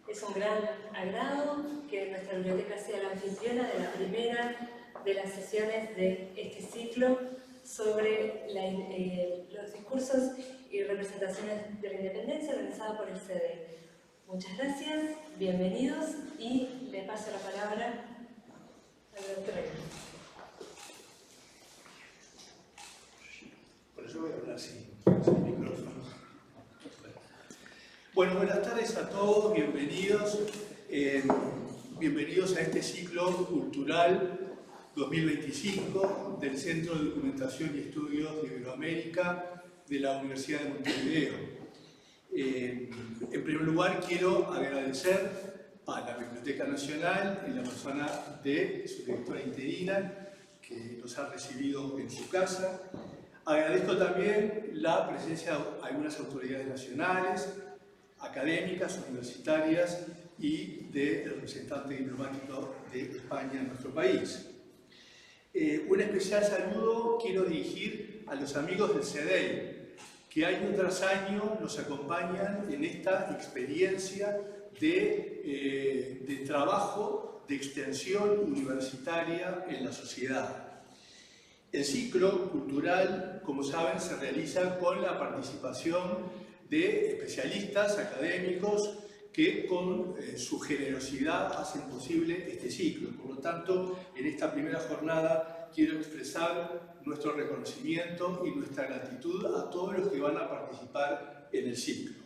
Es un gran agrado que nuestra biblioteca sea la anfitriona de la primera de las sesiones de este ciclo sobre los discursos y representaciones de la independencia organizada por el CDE. Muchas gracias, bienvenidos y le paso la palabra al doctor. Bueno, yo voy a hablar sin micrófono. Bueno, buenas tardes a todos, bienvenidos. Bienvenidos a este ciclo cultural 2025 del Centro de Documentación y Estudios de Iberoamérica de la Universidad de Montevideo. En primer lugar, quiero agradecer a la Biblioteca Nacional, en la persona de su directora interina, que nos ha recibido en su casa. Agradezco también la presencia de algunas autoridades nacionales, académicas, universitarias y del representante diplomático de España en nuestro país. Un especial saludo quiero dirigir a los amigos del CDE, que año tras año nos acompañan en esta experiencia de trabajo de extensión universitaria en la sociedad. El ciclo cultural, como saben, se realiza con la participación de especialistas académicos que con su generosidad hacen posible este ciclo. Por lo tanto, en esta primera jornada quiero expresar nuestro reconocimiento y nuestra gratitud a todos los que van a participar en el ciclo.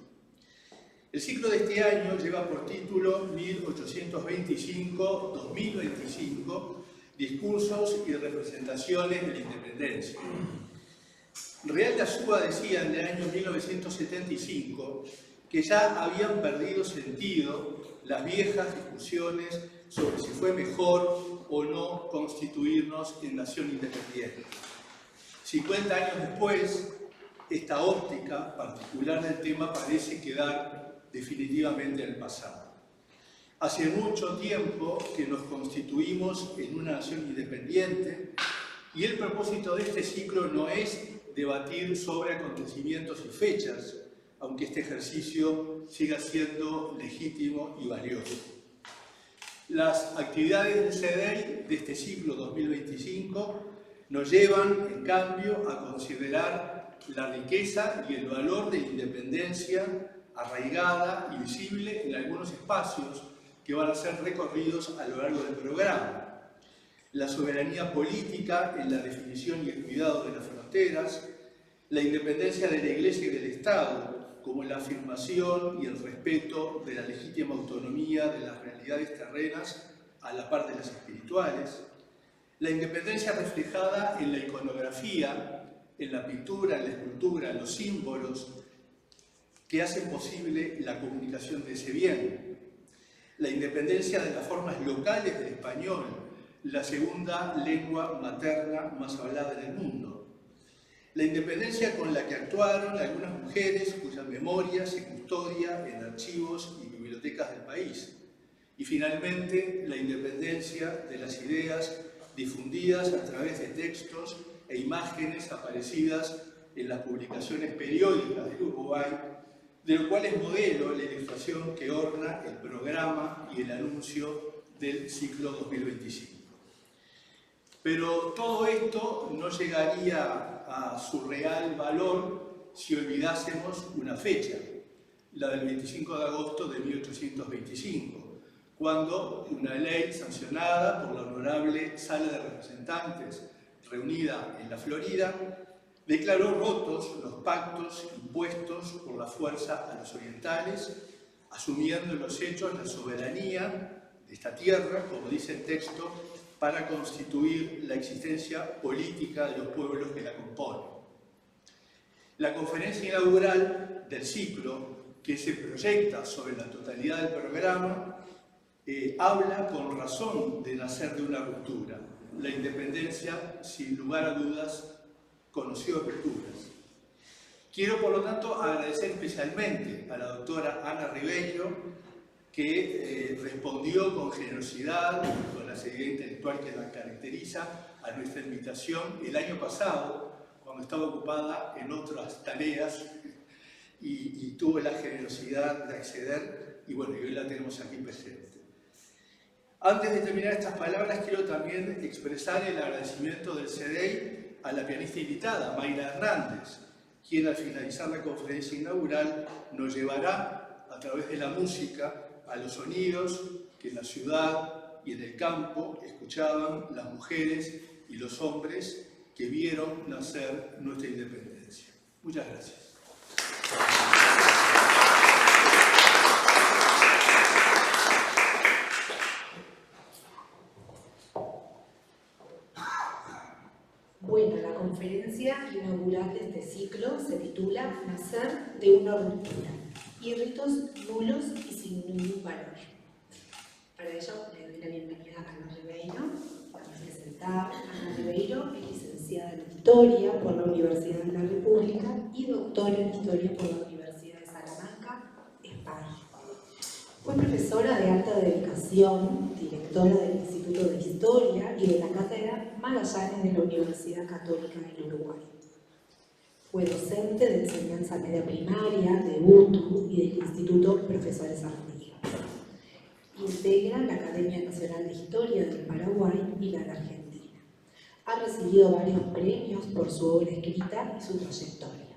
El ciclo de este año lleva por título 1825-2025, Discursos y representaciones de la independencia. Real de Azúa decía en el año 1975 que ya habían perdido sentido las viejas discusiones sobre si fue mejor o no constituirnos en nación independiente. 50 años después, esta óptica particular del tema parece quedar definitivamente en el pasado. Hace mucho tiempo que nos constituimos en una nación independiente y el propósito de este ciclo no es debatir sobre acontecimientos y fechas, aunque este ejercicio siga siendo legítimo y valioso. Las actividades del CDE de este ciclo 2025 nos llevan, en cambio, a considerar la riqueza y el valor de la independencia arraigada y visible en algunos espacios que van a ser recorridos a lo largo del programa. La soberanía política en la definición y el cuidado de las fronteras, la independencia de la Iglesia y del Estado, como la afirmación y el respeto de la legítima autonomía de las realidades terrenas a la par de las espirituales, la independencia reflejada en la iconografía, en la pintura, en la escultura, en los símbolos que hacen posible la comunicación de ese bien, la independencia de las formas locales del español, la segunda lengua materna más hablada en el mundo. La independencia con la que actuaron algunas mujeres cuya memoria se custodia en archivos y bibliotecas del país. Y finalmente, la independencia de las ideas difundidas a través de textos e imágenes aparecidas en las publicaciones periódicas del Uruguay, de lo cual es modelo la ilustración que orna el programa y el anuncio del ciclo 2025. Pero todo esto no llegaría a su real valor si olvidásemos una fecha, la del 25 de agosto de 1825, cuando una ley sancionada por la Honorable Sala de Representantes, reunida en la Florida, declaró rotos los pactos impuestos por la fuerza a los orientales, asumiendo en los hechos la soberanía de esta tierra, como dice el texto, para constituir la existencia política de los pueblos que la componen. La conferencia inaugural del ciclo, que se proyecta sobre la totalidad del programa, habla con razón de nacer de una ruptura. La independencia, sin lugar a dudas, conoció rupturas. Quiero, por lo tanto, agradecer especialmente a la doctora Ana Ribeiro, que respondió con generosidad, con la seriedad intelectual que la caracteriza, a nuestra invitación el año pasado, cuando estaba ocupada en otras tareas y tuvo la generosidad de acceder y bueno, y hoy la tenemos aquí presente. Antes de terminar estas palabras, quiero también expresar el agradecimiento del CDEI a la pianista invitada, Mayra Hernández, quien al finalizar la conferencia inaugural nos llevará a través de la música a los sonidos que en la ciudad y en el campo escuchaban las mujeres y los hombres que vieron nacer nuestra independencia. Muchas gracias. Bueno, la conferencia inaugural de este ciclo se titula Nacer de una ruptura y ritos nulos y sin ningún valor. Para ello le doy la bienvenida a Ana Ribeiro. Vamos a presentar a Ana Ribeiro, es licenciada en Historia por la Universidad de la República y doctora en Historia por la Universidad de Salamanca, España. Fue profesora de alta dedicación, directora del Instituto de Historia y de la Cátedra Magallanes de la Universidad Católica del Uruguay. Fue docente de enseñanza media primaria, de UTU y del Instituto Profesores Artigas. Integra la Academia Nacional de Historia del Paraguay y la de Argentina. Ha recibido varios premios por su obra escrita y su trayectoria.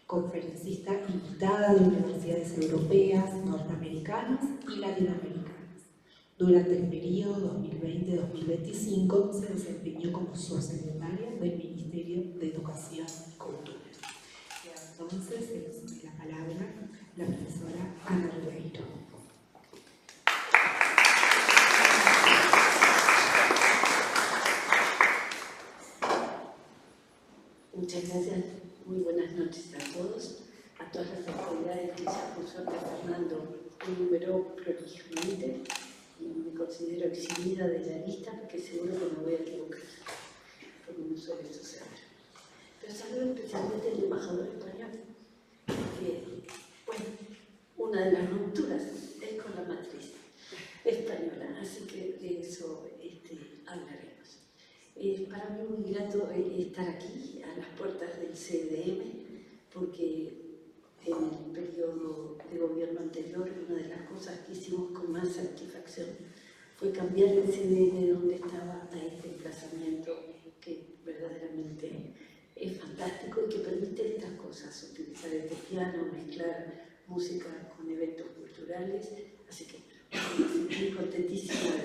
Conferencista invitada de universidades europeas, norteamericanas y latinoamericanas. Durante el periodo 2020-2025 se desempeñó como subsecretaria del Ministerio de Educación y Cultura. Y entonces se le da la palabra a la profesora Ana Ribeiro. Muchas gracias, muy buenas noches a todas las autoridades que ya por suerte Fernando enumeró prolijamente, y me considero eximida de la lista porque seguro que me voy a equivocar, porque no suele suceder. Pero saludo especialmente al embajador español, que, bueno, una de las rupturas es con la matriz española, así que de eso hablaremos. Para mí es muy grato estar aquí, a las puertas del CDM, porque en el periodo de gobierno anterior una de las cosas que hicimos con más satisfacción fue cambiar el CDM donde estaba a este emplazamiento que verdaderamente es fantástico y que permite estas cosas, utilizar este piano, mezclar música con eventos culturales, así que estoy contentísima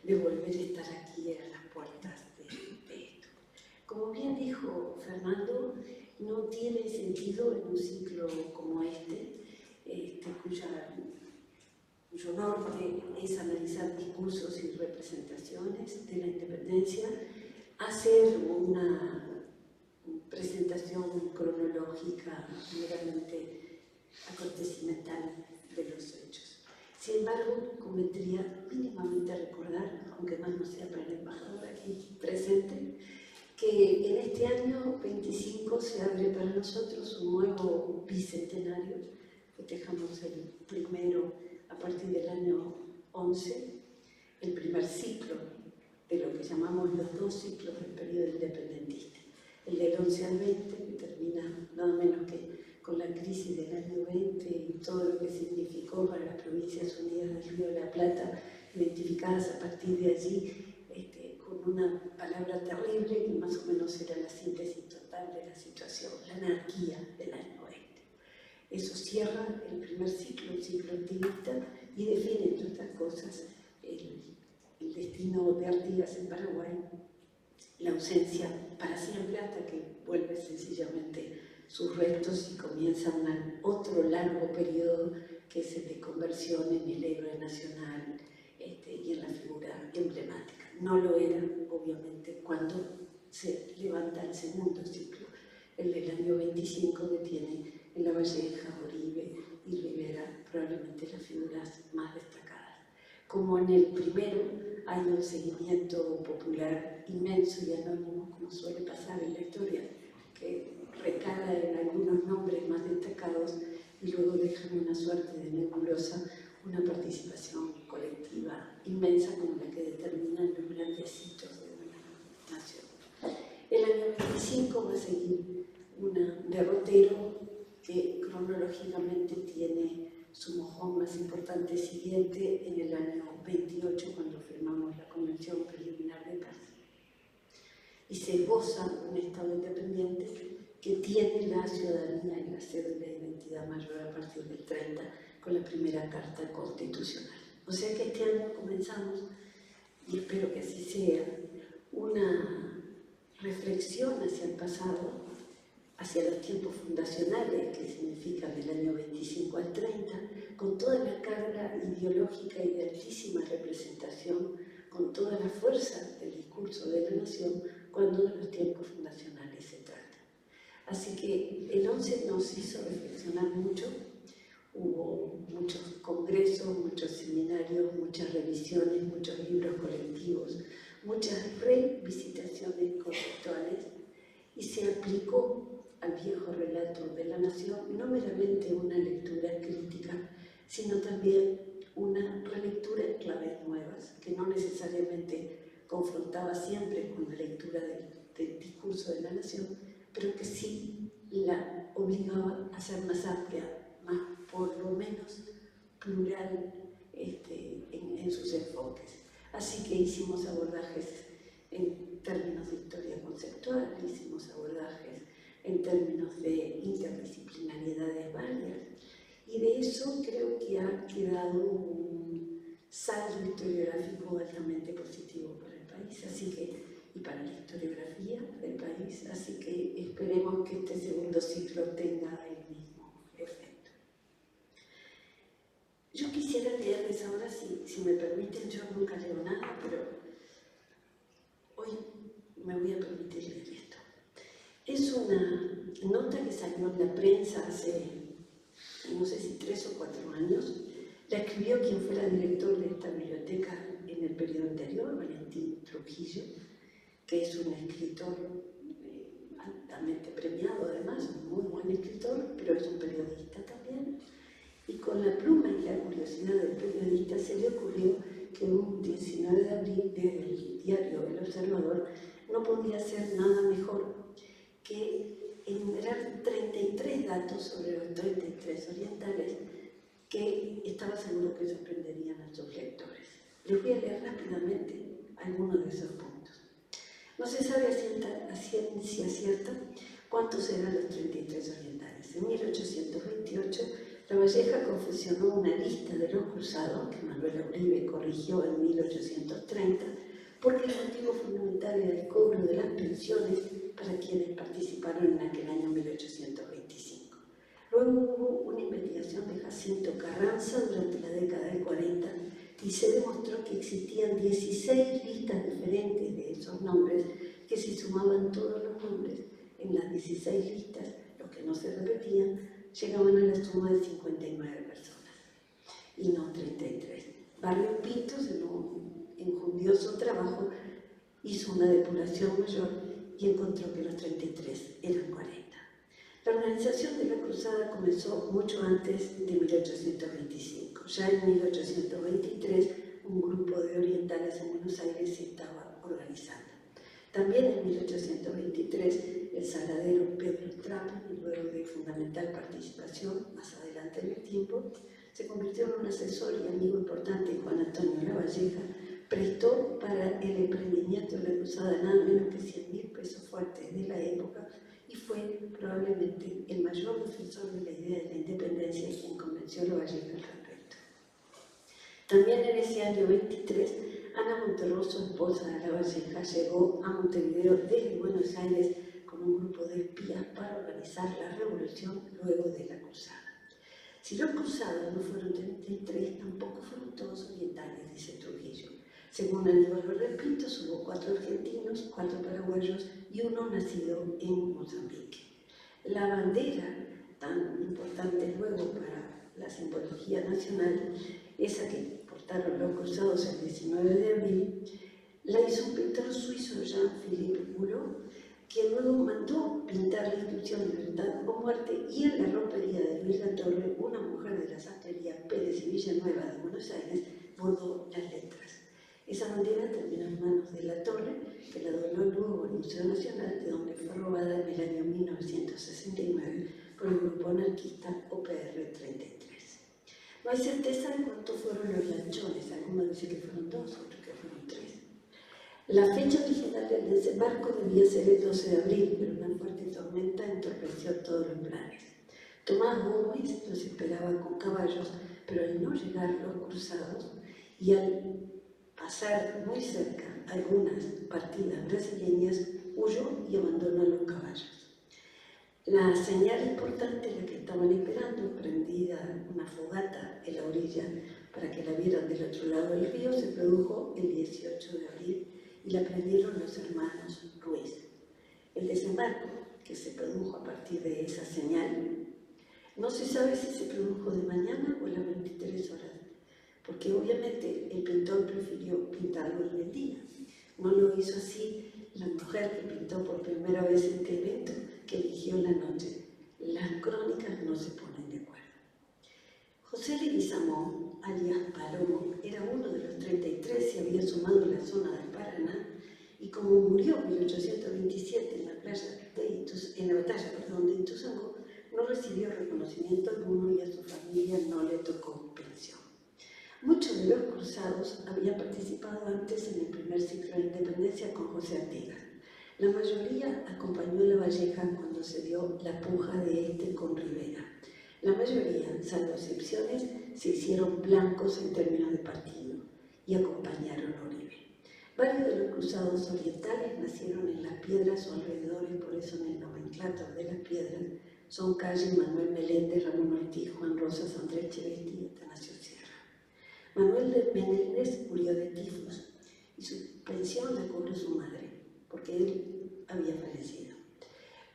de volver a estar aquí a las puertas de esto. Como bien dijo Fernando, no tiene sentido en un ciclo como cuyo norte es analizar discursos y representaciones de la independencia, hacer una presentación cronológica meramente acontecimental de los hechos. Sin embargo, convendría mínimamente recordar, aunque más no sea para el embajador aquí presente, que en este año 25 se abre para nosotros un nuevo bicentenario. Festejamos el primero a partir del año 11, el primer ciclo de lo que llamamos los dos ciclos del periodo independentista. El del 11 al 20, que termina nada menos que con la crisis del año 20 y todo lo que significó para las Provincias Unidas del Río de la Plata, identificadas a partir de allí, con una palabra terrible que más o menos era la síntesis total de la situación, la anarquía del año 20. Eso cierra el primer ciclo, el ciclo activista, y define, entre otras cosas, el destino de Artigas en Paraguay, la ausencia para siempre hasta que vuelve sencillamente sus restos y comienza otro largo periodo que es el de conversión en el héroe nacional y en la figura emblemática. No lo era, obviamente, cuando se levanta el segundo ciclo, el del año 25, que tiene en La Valleja, Oribe y Rivera probablemente las figuras más destacadas. Como en el primero hay un seguimiento popular inmenso y anónimo, como suele pasar en la historia, que recala en algunos nombres más destacados y luego dejan una suerte de nebulosa, una participación colectiva inmensa como la que determinan los grandes hitos de una nación. El año 25 va a seguir un derrotero que cronológicamente tiene su mojón más importante siguiente en el año 28, cuando firmamos la Convención Preliminar de Paz. Y se goza un Estado independiente que tiene la ciudadanía y la cédula de identidad mayor a partir del 30 con la primera Carta Constitucional. O sea que este año comenzamos, y espero que así sea, una reflexión hacia el pasado, hacia los tiempos fundacionales, que significan del año 25 al 30, con toda la carga ideológica y de altísima representación, con toda la fuerza del discurso de la nación, cuando de los tiempos fundacionales se trata. Así que el 11 nos hizo reflexionar mucho, hubo muchos congresos, muchos seminarios, muchas revisiones, muchos libros colectivos, muchas revisitaciones conceptuales, y se aplicó al viejo relato de la nación no meramente una lectura crítica, sino también una relectura en claves nuevas, que no necesariamente confrontaba siempre con la lectura del discurso de la nación, pero que sí la obligaba a ser más amplia, más por lo menos plural en sus enfoques. Así que hicimos abordajes en términos de historia conceptual, hicimos abordajes en términos de interdisciplinariedades varias, y de eso creo que ha quedado un saldo historiográfico altamente positivo para el país, y para la historiografía del país, así que esperemos que este segundo ciclo tenga el mismo efecto. Yo quisiera leerles ahora, si me permiten, yo nunca leo nada, pero hoy me voy a permitir leer esto. Es una nota que salió en la prensa hace, no sé si 3 o 4 años. La escribió quien fuera director de esta biblioteca en el periodo anterior, Valentín Trujillo, que es un escritor altamente premiado, además, un muy buen escritor, pero es un periodista también. Y con la pluma y la curiosidad del periodista se le ocurrió que un 19 de abril del diario El Observador no podía ser nada mejor que enumerar 33 datos sobre los 33 orientales que estaba seguro que sorprenderían a sus lectores. Les voy a leer rápidamente algunos de esos puntos. No se sabe a ciencia cierta cuántos eran los 33 orientales. En 1828, Lavalleja confeccionó una lista de los cruzados, que Manuel Uribe corrigió en 1830, porque el motivo fundamental era el cobro de las pensiones para quienes participaron en aquel año 1825. Luego hubo una investigación de Jacinto Carranza durante la década del 40 y se demostró que existían 16 listas diferentes de esos nombres, que si sumaban todos los nombres en las 16 listas, los que no se repetían, llegaban a la suma de 59 personas y no 33. Barrio Pintos, en un enjundioso trabajo, hizo una depuración mayor y encontró que los 33 eran 40. La organización de la cruzada comenzó mucho antes de 1825. Ya en 1823 un grupo de orientales en Buenos Aires se estaba organizando. También en 1823 el saladero Pedro Trapo, y luego de fundamental participación más adelante en el tiempo, se convirtió en un asesor y amigo importante de Juan Antonio Lavalleja, prestó para el emprendimiento de la cruzada nada menos que 100.000 pesos fuertes de la época, y fue probablemente el mayor defensor de la idea de la independencia quien convenció a Lavalleja al respecto. También en ese año 23, Ana Monterroso, esposa de Lavalleja, llegó a Montevideo desde Buenos Aires con un grupo de espías para organizar la revolución luego de la cruzada. Si los cruzados no fueron 33, tampoco fueron todos orientales, dice Trujillo. Según Aníbal Pintos, hubo 4 argentinos, 4 paraguayos y 1 nacido en Mozambique. La bandera, tan importante luego para la simbología nacional, esa que portaron los cruzados el 19 de abril, la hizo un pintor suizo, Jean-Philippe Goulot, que luego mandó pintar la inscripción Libertad o Muerte, y en la ropería de Luis Latorre, una mujer de la sastrería Pérez y Villanueva de Buenos Aires, bordó las letras. Esa bandera terminó en manos de Latorre, que la donó luego al Museo Nacional, de donde fue robada en el año 1969 por el grupo anarquista OPR 33. No hay certeza de cuántos fueron los lanchones, algunos dicen que fueron 2, otros que fueron 3. La fecha original del desembarco debía ser el 12 de abril, pero una fuerte tormenta entorpeció todos los planes. Tomás Gómez los esperaba con caballos, pero al no llegar los cruzados y al pasar muy cerca algunas partidas brasileñas, huyó y abandonó los caballos. La señal importante, la que estaban esperando, prendida una fogata en la orilla para que la vieran del otro lado del río, se produjo el 18 de abril y la prendieron los hermanos Ruiz. El desembarco, que se produjo a partir de esa señal, no se sabe si se produjo de mañana o a las 23 horas, porque obviamente el pintor prefirió pintarlo en el día. No lo hizo así la mujer que pintó por primera vez este evento, que eligió la noche. Las crónicas no se ponen de acuerdo. José Leguizamón, alias Palomo, era uno de los 33 y había sumado en la zona del Paraná, y como murió en 1827 en la batalla de Ituzaingó, no recibió reconocimiento alguno y a su familia no le tocó pensión. Muchos de los cruzados habían participado antes en el primer ciclo de independencia con José Artigas. La mayoría acompañó a Lavalleja cuando se dio la puja de este con Rivera. La mayoría, salvo excepciones, se hicieron blancos en términos de partido y acompañaron a Uribe. Varios de los cruzados orientales nacieron en Las Piedras o alrededores, por eso en el nomenclátor de Las Piedras son calle Manuel Meléndez, Ramón Ortiz, Juan Rosas, Andrés Chevesti y Atanasio Sierra. Manuel de Menéndez murió de tifus y su pensión la cobró su madre, porque él había fallecido.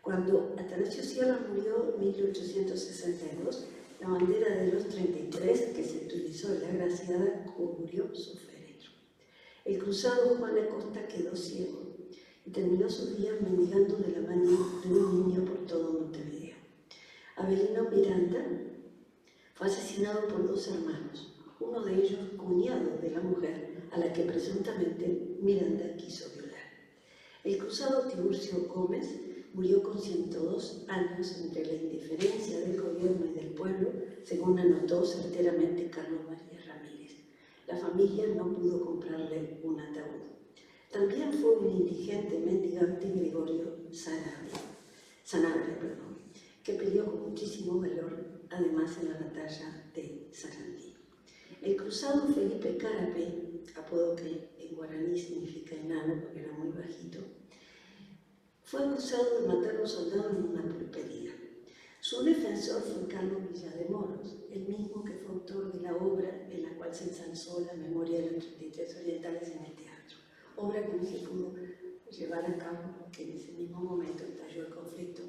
Cuando Atanasio Sierra murió en 1862, la bandera de los 33 que se utilizó en la Graciada cubrió su féretro. El cruzado Juan Acosta quedó ciego y terminó sus días mendigando de la mano de un niño por todo Montevideo. Avelino Miranda fue asesinado por 2 hermanos, uno de ellos cuñado de la mujer a la que presuntamente Miranda quiso violar. El cruzado Tiburcio Gómez murió con 102 años entre la indiferencia del gobierno y del pueblo, según anotó certeramente Carlos María Ramírez. La familia no pudo comprarle un ataúd. También fue un indigente mendigante Gregorio Sanabria, que peleó con muchísimo valor, además en la batalla de Sarandí. El cruzado Felipe Carapé, apodo que en guaraní significa enano porque era muy bajito, fue acusado de matar a un soldado en una pulpería. Su defensor fue Carlos Villa de Moros, el mismo que fue autor de la obra en la cual se ensalzó la memoria de los 33 orientales en el teatro, obra que no se pudo llevar a cabo porque en ese mismo momento estalló el conflicto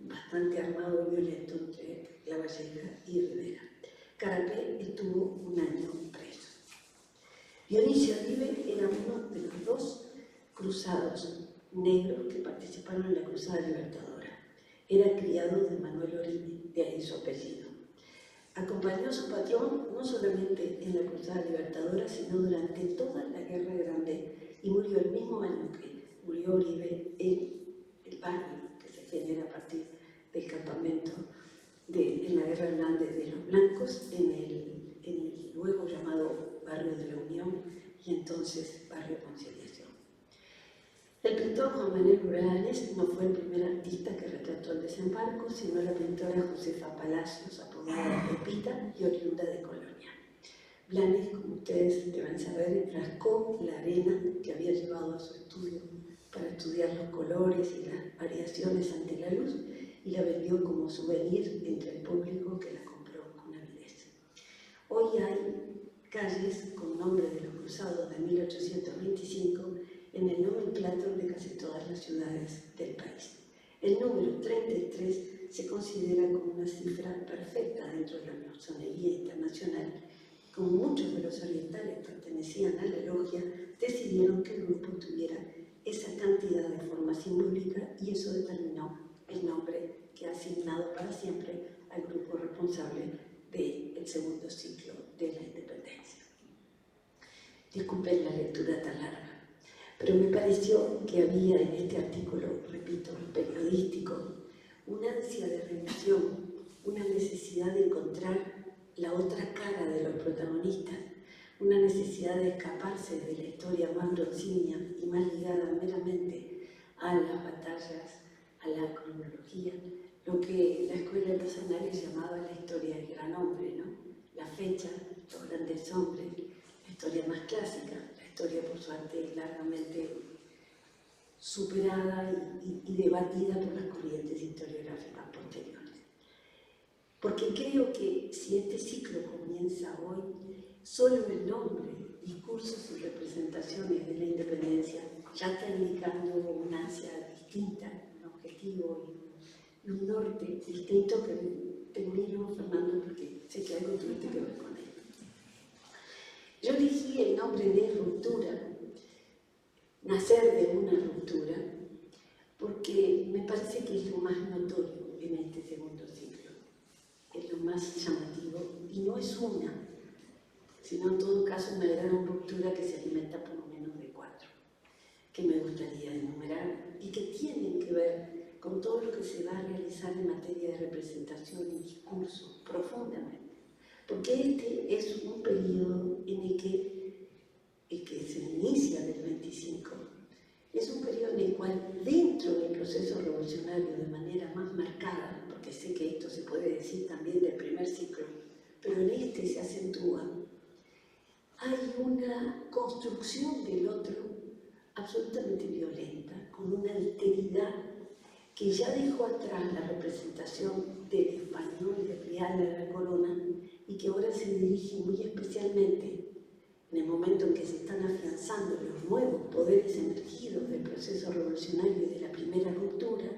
bastante armado y violento entre Lavalleja y Rivera. Carapé estuvo un año preso. Dionisio Uribe era uno de los 2 cruzados negros que participaron en la Cruzada Libertadora. Era criado de Manuel Uribe, de ahí su apellido. Acompañó a su patrón no solamente en la Cruzada Libertadora, sino durante toda la Guerra Grande, y murió el mismo año que murió Uribe en el barrio que se genera a partir del campamento en la Guerra Grande de los Blancos, en el luego llamado Barrio de la Unión y entonces Barrio Conciliación. El pintor Juan Manuel Blanes no fue el primer artista que retrató el desembarco, sino la pintora Josefa Palacios, apodada Pepita y oriunda de Colonia. Blanes, como ustedes deben saber, enfrascó la arena que había llevado a su estudio para estudiar los colores y las variaciones ante la luz, y la vendió como souvenir entre el público que la compró con avidez. Hoy hay calles con nombre de los cruzados de 1825 en el nomenclátor de casi todas las ciudades del país. El número 33 se considera como una cifra perfecta dentro de la masonería internacional. Como muchos de los orientales pertenecían a la logia, decidieron que el grupo tuviera esa cantidad de forma simbólica y eso determinó el nombre que ha asignado para siempre al grupo responsable del segundo ciclo de la independencia. Disculpen la lectura tan larga, pero me pareció que había en este artículo, repito, periodístico, una ansia de revisión, una necesidad de encontrar la otra cara de los protagonistas, una necesidad de escaparse de la historia más broncínea y más ligada meramente a las batallas, a la cronología, lo que la escuela de los anales llamaba la historia del gran hombre, ¿no? La fecha, los grandes hombres, la historia más clásica, la historia por suerte largamente superada y debatida por las corrientes historiográficas posteriores. Porque creo que si este ciclo comienza hoy, solo el nombre, discursos y representaciones de la independencia ya está indicando una ansia distinta, un objetivo y un norte distinto que termino, Fernando, porque sé que algo tuviste que ver con él. Yo elegí el nombre de ruptura, nacer de una ruptura, porque me parece que es lo más notorio en este segundo ciclo, es lo más llamativo, y no es una, sino en todo caso una gran ruptura que se alimenta por lo menos de 4, que me gustaría enumerar y que tienen que ver con todo lo que se va a realizar en materia de representación y discurso profundamente, porque este es un periodo en el que se inicia del 25, es un periodo en el cual dentro del proceso revolucionario de manera más marcada, porque sé que esto se puede decir también del primer ciclo, pero en este se acentúa, hay una construcción del otro absolutamente violenta, con una alteridad que ya dejó atrás la representación del español real de la corona y que ahora se dirige muy especialmente en el momento en que se están afianzando los nuevos poderes emergidos del proceso revolucionario y de la primera ruptura,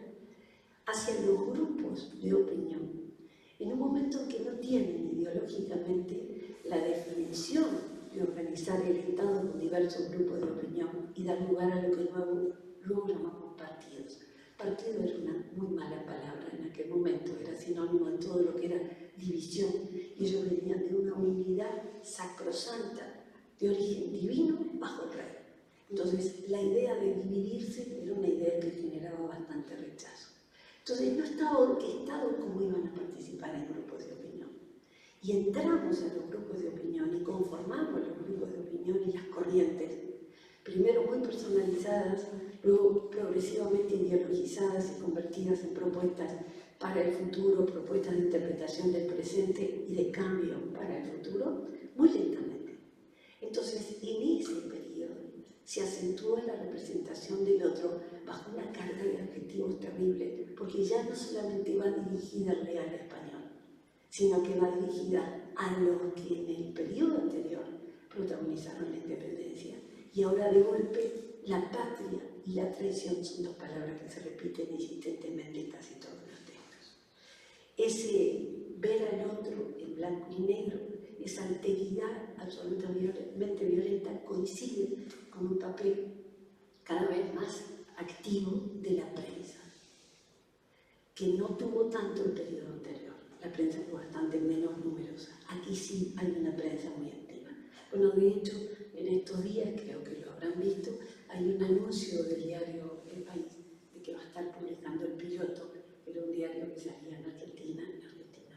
hacia los grupos de opinión, en un momento en que no tienen ideológicamente la definición de organizar el Estado con diversos grupos de opinión y dar lugar a lo que luego llamamos partidos. Partido era una muy mala palabra en aquel momento, era sinónimo de todo lo que era división, y ellos venían de una unidad sacrosanta de origen divino bajo el rey. Entonces, la idea de dividirse era una idea que generaba bastante rechazo. Entonces, no estaba orquestado cómo iban a participar en grupos de opinión. Y entramos a los grupos de opinión y conformamos los grupos de opinión y las corrientes, primero muy personalizadas, luego progresivamente ideologizadas y convertidas en propuestas para el futuro, propuestas de interpretación del presente y de cambio para el futuro, muy lentamente. Entonces, en ese periodo se acentúa la representación del otro bajo una carga de adjetivos terrible, porque ya no solamente va dirigida al real español, sino que va dirigida a los que en el periodo anterior protagonizaron la independencia. Y ahora de golpe la patria y la traición son dos palabras que se repiten insistentemente en casi todos los textos. Ese ver al otro en blanco y negro, esa alteridad absolutamente violenta coincide con un papel cada vez más activo de la prensa, que no tuvo tanto el periodo anterior. La prensa fue bastante menos numerosa. Aquí sí hay una prensa muy activa. Bueno, de hecho, en estos días, creo que lo habrán visto, hay un anuncio del diario El País de que va a estar publicando el piloto. Era un diario que salía en Argentina,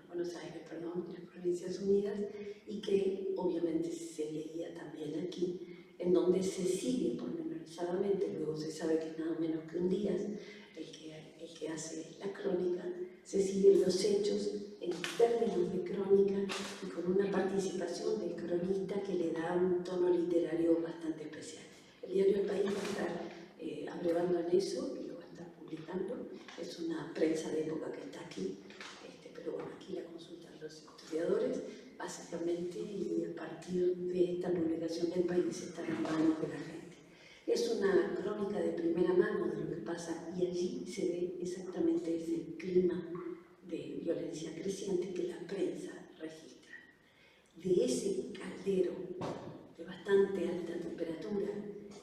Buenos Aires, perdón, en las Provincias Unidas, y que obviamente se leía también aquí, en donde se sigue pormenorizadamente, luego se sabe que es nada menos que un día, el que hace la crónica, se siguen los hechos en términos de crónica y con una participación del cronista que le da un tono literario bastante especial. El diario El País va a estar abrevando en eso y lo va a estar publicando. Es una prensa de época que está aquí, pero bueno, aquí la consultan los historiadores, básicamente, y a partir de esta publicación del País está en manos de la gente. Es una crónica de primera mano de lo que pasa y allí se ve exactamente ese clima de violencia creciente que la prensa registra. De ese caldero de bastante alta temperatura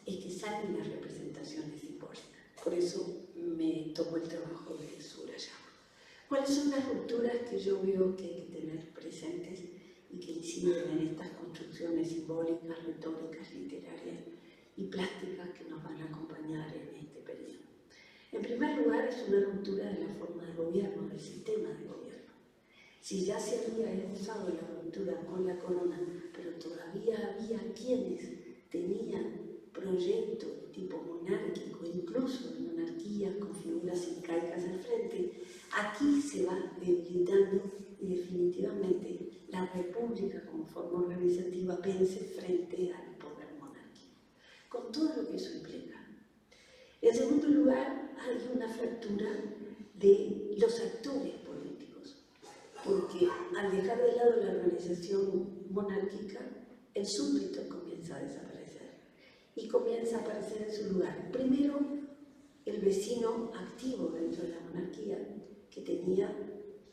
es que salen las representaciones simbólicas. Por eso me tocó el trabajo de subrayar. ¿Cuáles son las rupturas que yo veo que hay que tener presentes y que inciden en estas construcciones simbólicas, retóricas, literarias y plásticas que nos van a acompañar en este periodo? En primer lugar, es una ruptura de la forma de gobierno, del sistema de gobierno. Si ya se había usado la ruptura con la corona, pero todavía había quienes tenían proyectos de tipo monárquico, incluso en monarquías con figuras incaicas al frente, aquí se va debilitando y definitivamente la república como forma organizativa vence frente al poder monárquico, con todo lo que eso implica. En segundo lugar, hay una fractura de los actores políticos, porque al dejar de lado la organización monárquica, el súbdito comienza a desaparecer y comienza a aparecer en su lugar. Primero, el vecino activo dentro de la monarquía, que tenía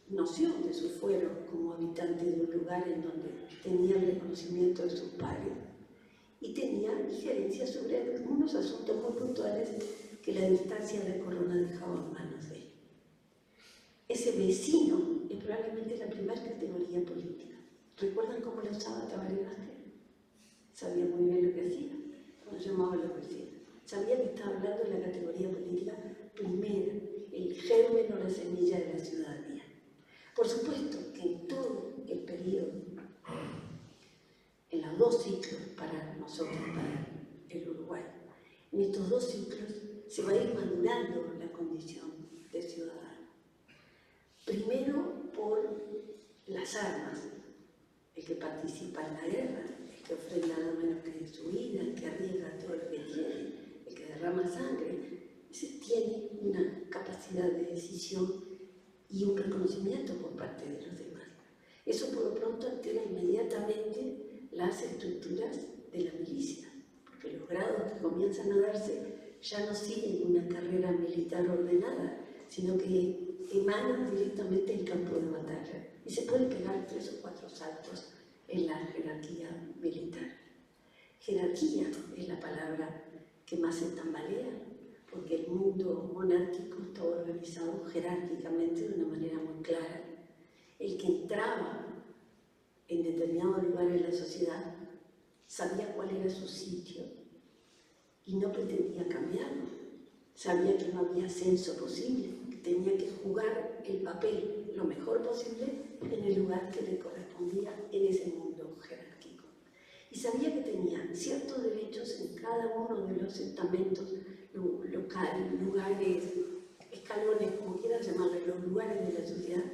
noción de su fuero como habitante de un lugar en donde tenía el reconocimiento de sus padres y tenía injerencia sobre algunos asuntos muy puntuales que la distancia de la corona dejaba en manos de él. Ese vecino es probablemente la primera categoría política. ¿Recuerdan cómo lo usaba Tabaré Vázquez? Sabía muy bien lo que hacía, cuando llamaba a los vecinos. Sabía que estaba hablando de la categoría política primera, el germen o la semilla de la ciudadanía. Por supuesto que en todo el periodo, en los dos ciclos para nosotros, para el Uruguay, en estos dos ciclos se va a ir madurando la condición de ciudadano. Primero por las armas, el que participa en la guerra, el que ofrenda nada menos que su vida, el que arriesga todo lo que tiene, el que derrama sangre, ese tiene una capacidad de decisión y un reconocimiento por parte de los demás. Eso por lo pronto altera inmediatamente las estructuras de la milicia, porque los grados que comienzan a darse ya no siguen una carrera militar ordenada, sino que emanan directamente del campo de batalla y se pueden pegar 3 o 4 saltos en la jerarquía militar. Jerarquía es la palabra que más se tambalea, porque el mundo monárquico está organizado jerárquicamente de una manera muy clara. El que entraba en determinado lugar en la sociedad sabía cuál era su sitio y no pretendía cambiarlo. Sabía que no había ascenso posible, que tenía que jugar el papel lo mejor posible en el lugar que le correspondía en ese mundo jerárquico. Y sabía que tenía ciertos derechos en cada uno de los estamentos locales, lugares, escalones, como quieran llamarle, los lugares de la sociedad.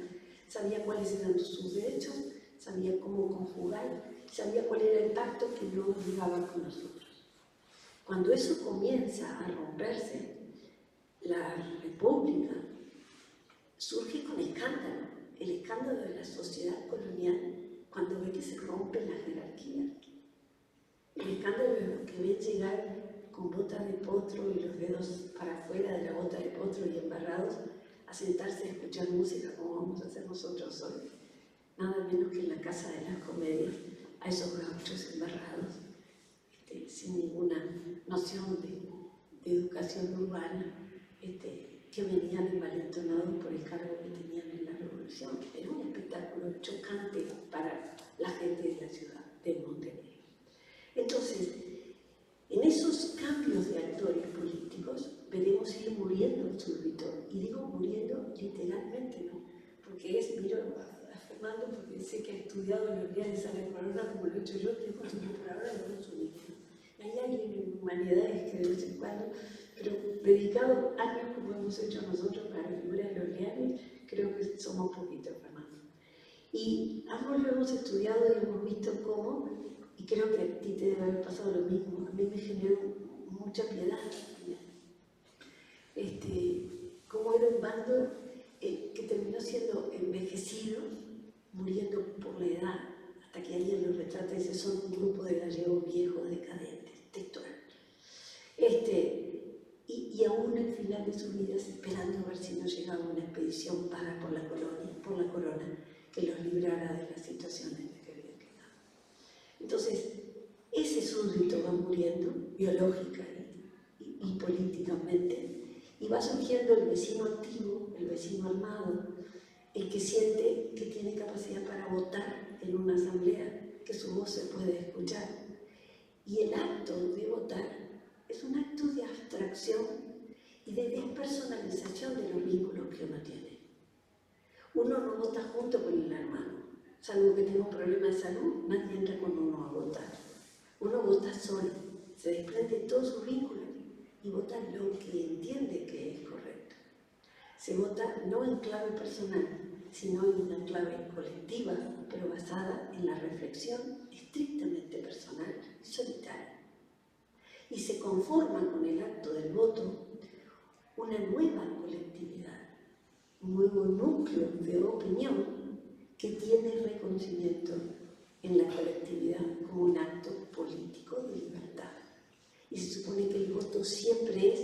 Sabía cuáles eran sus derechos, sabía cómo conjugar, sabía cuál era el pacto que luego llegaba con nosotros. Cuando eso comienza a romperse, la república surge con escándalo, el escándalo de la sociedad colonial cuando ve que se rompe la jerarquía, el escándalo de los que ven llegar con botas de potro y los dedos para afuera de la bota de potro y embarrados a sentarse a escuchar música como vamos a hacer nosotros hoy, nada menos que en la Casa de las Comedias, a esos gauchos embarrados, sin ninguna noción de educación urbana, que venían envalentonados por el cargo que tenían en la revolución. Era un espectáculo chocante para la gente de la ciudad de Montevideo. Entonces, en esos cambios de actores políticos veremos ir muriendo el súbdito, y digo muriendo literalmente, ¿no? Porque miro a Fernando porque sé que ha estudiado los días de la corona como lo he hecho yo, tengo tiempo por ahora de no subir. Hay alguien en humanidades que de vez en cuando, pero dedicado años como hemos hecho nosotros para la figura de los leales, creo que somos poquitos, Fernando. Y ambos lo hemos estudiado y hemos visto cómo, y creo que a ti te debe haber pasado lo mismo, a mí me generó mucha piedad cómo era un bando que terminó siendo envejecido, muriendo por la edad, hasta que alguien lo retrata y dice, son un grupo de gallegos viejos decadentes, textual. Y aún al final de sus vidas esperando a ver si no llegaba una expedición paga por la corona, que los librara de las situaciones en las que habían quedado. Entonces, ese súbdito va muriendo, biológica y políticamente, y va surgiendo el vecino activo, el vecino armado, el que siente que tiene capacidad para votar en una asamblea, que su voz se puede escuchar. Y el acto de votar es un acto de abstracción y de despersonalización de los vínculos que uno tiene. Uno no vota junto con el hermano, salvo que tenga un problema de salud, nadie entra con uno a votar. Uno vota solo, se desprende de todos sus vínculos y vota lo que entiende que es correcto. Se vota no en clave personal, sino en una clave colectiva, pero basada en la reflexión estrictamente personal y solitaria. Y se conforma con el acto del voto una nueva colectividad, un nuevo núcleo de opinión que tiene reconocimiento en la colectividad como un acto político de libertad. Y se supone que el voto siempre es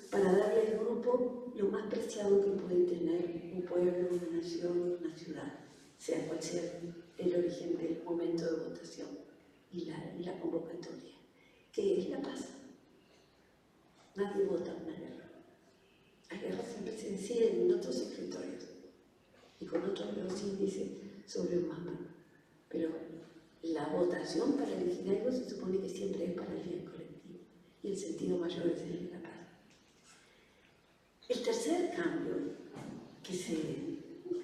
para darle al grupo lo más preciado que puede tener un pueblo, una nación, una ciudad, sea cual sea el origen del momento de votación y la convocatoria, que es la paz. Nadie vota una guerra. La guerra siempre se decide en otros escritorios y con otros los índices sobre un mapa. Pero la votación para elegir algo se supone que siempre es para el bien colectivo y el sentido mayor es el de la paz. El tercer cambio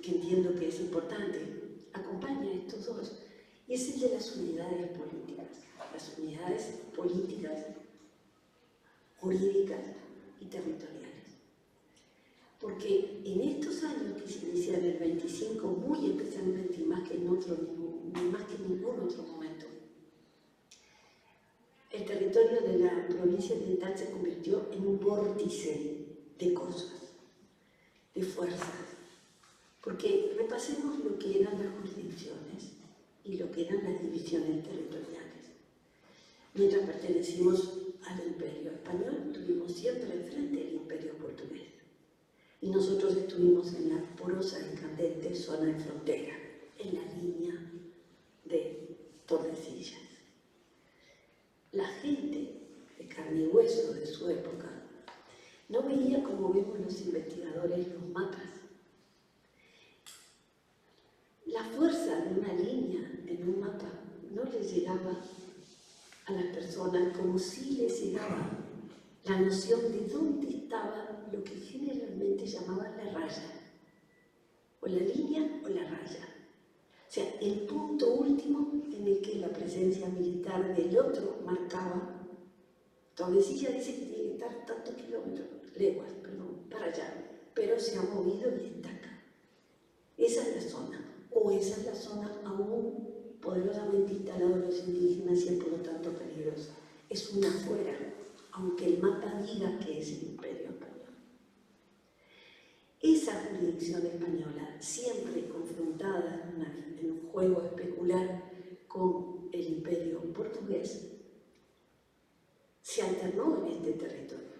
que entiendo que es importante acompaña a estos dos y es el de las unidades políticas. Las unidades políticas, jurídicas y territoriales. Porque en estos años que se inician en el 25, muy especialmente y más que en ningún otro momento, el territorio de la provincia oriental se convirtió en un vórtice de cosas, de fuerzas. Porque repasemos lo que eran las jurisdicciones y lo que eran las divisiones territoriales. Mientras pertenecimos al Imperio Español, tuvimos siempre enfrente el Imperio Portugués. Y nosotros estuvimos en la porosa y candente zona de frontera, en la línea de Tordesillas. La gente de carne y hueso de su época no veía como vemos los investigadores los mapas. La fuerza de una línea en un mapa no les llegaba a las personas como si les llegaba la noción de dónde estaba lo que generalmente llamaban la raya, o la línea o la raya. O sea, el punto último en el que la presencia militar del otro marcaba. Tordesillas dice que tiene que estar tantos leguas, para allá, pero se ha movido y está acá. Esa es la zona, o esa es la zona aún poderosamente instalada de los indígenas y por lo tanto peligrosa. Es una afuera, aunque el mapa diga que es el Imperio Español. Esa jurisdicción española, siempre confrontada en un juego especular con el Imperio Portugués, se alternó en este territorio.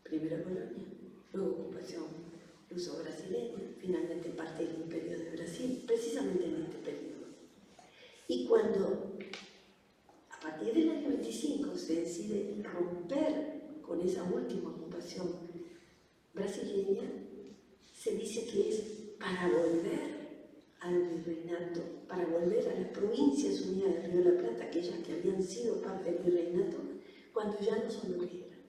Primero colonia, luego ocupación luso-brasileña, finalmente parte del Imperio de Brasil, precisamente en este periodo. Y cuando a partir del año 25 se decide romper con esa última ocupación brasileña, se dice que es para volver al virreinato, para volver a las provincias unidas del Río de la Plata, aquellas que habían sido parte del virreinato, cuando ya no son lo que eran.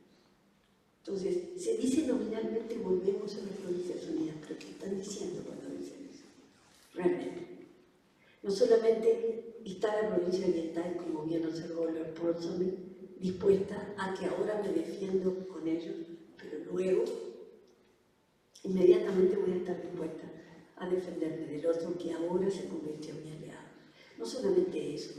Entonces, se dice nominalmente volvemos a las provincias unidas, pero ¿qué están diciendo cuando dicen eso? Realmente. No solamente está la provincia oriental, como bien observó Lord Ponsonby, dispuesta a que ahora me defiendo con ellos, pero luego inmediatamente voy a estar dispuesta a defenderme del otro que ahora se convirtió en mi aliado. No solamente eso,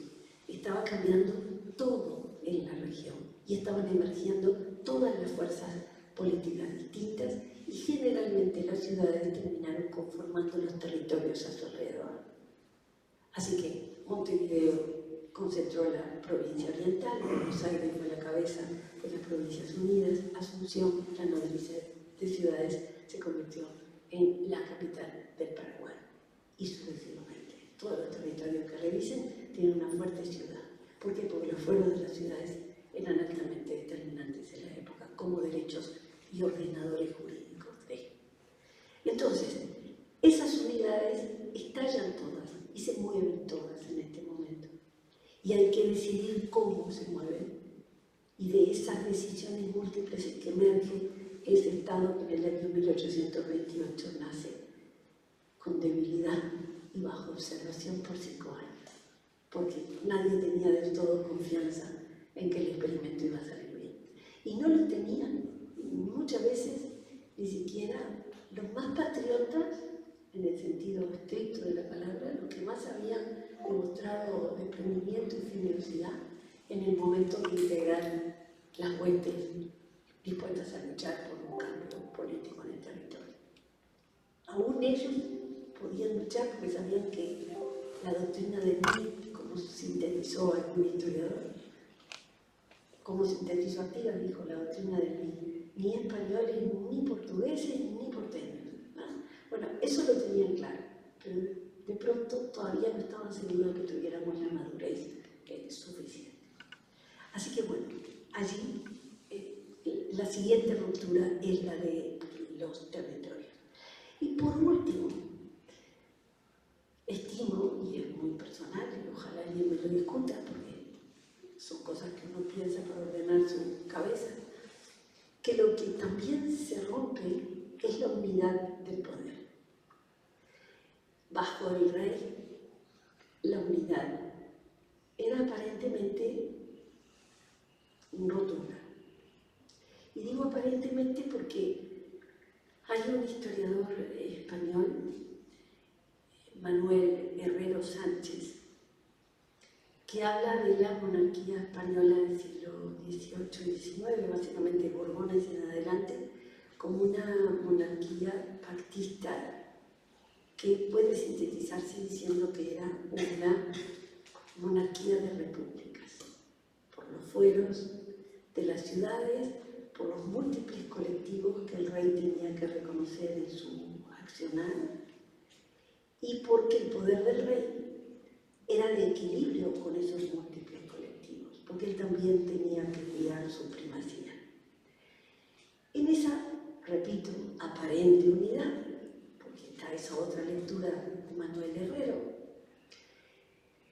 estaba cambiando todo en la región y estaban emergiendo todas las fuerzas políticas distintas y generalmente las ciudades terminaron conformando los territorios a su alrededor. Así que Montevideo concentró la provincia oriental, Buenos Aires fue la cabeza de las Provincias Unidas, Asunción, la nodriza de ciudades, se convirtió en la capital del Paraguay y sucesivamente. Todos los territorios que revisen tienen una fuerte ciudad. ¿Por qué? Porque los fueros de las ciudades eran altamente determinantes en la época como derechos y ordenadores jurídicos de. Entonces, esas unidades estallan todas y se mueven todas en este momento. Y hay que decidir cómo se mueven. Y de esas decisiones múltiples es que emerge ese Estado que en el año 1828 nace con debilidad y bajo observación por 5 años, porque nadie tenía del todo confianza en que el experimento iba a salir bien. Y no lo tenían, muchas veces ni siquiera los más patriotas, en el sentido estricto de la palabra, los que más habían demostrado desprendimiento y generosidad en el momento de integrar las huestes dispuestas a luchar por un cambio político en el territorio. Aún ellos podían luchar porque sabían que la doctrina de Lee, como sintetizó algún historiador, como sintetizó Artigas, dijo la doctrina de Lee, ni españoles, ni portugueses, ni porteños. Bueno, eso lo tenían claro, pero de pronto todavía no estaban seguros de que tuviéramos la madurez suficiente. Así que bueno, allí la siguiente ruptura es la de los territorios. Y por último, estimo, y es muy personal, y ojalá alguien me lo discuta, porque son cosas que uno piensa para ordenar su cabeza, que lo que también se rompe es la unidad del poder. Bajo el rey, la unidad era aparentemente rotunda. Y digo aparentemente porque hay un historiador español, Manuel Herrero Sánchez, que habla de la monarquía española del siglo XVIII y XIX, básicamente Borbones en adelante, como una monarquía pactista que puede sintetizarse diciendo que era una monarquía de repúblicas, por los fueros de las ciudades, por los múltiples colectivos que el rey tenía que reconocer en su accionar, y porque el poder del rey era de equilibrio con esos múltiples colectivos, porque él también tenía que cuidar su primacía. En esa, repito, aparente unidad, porque está esa otra lectura de Manuel Herrero,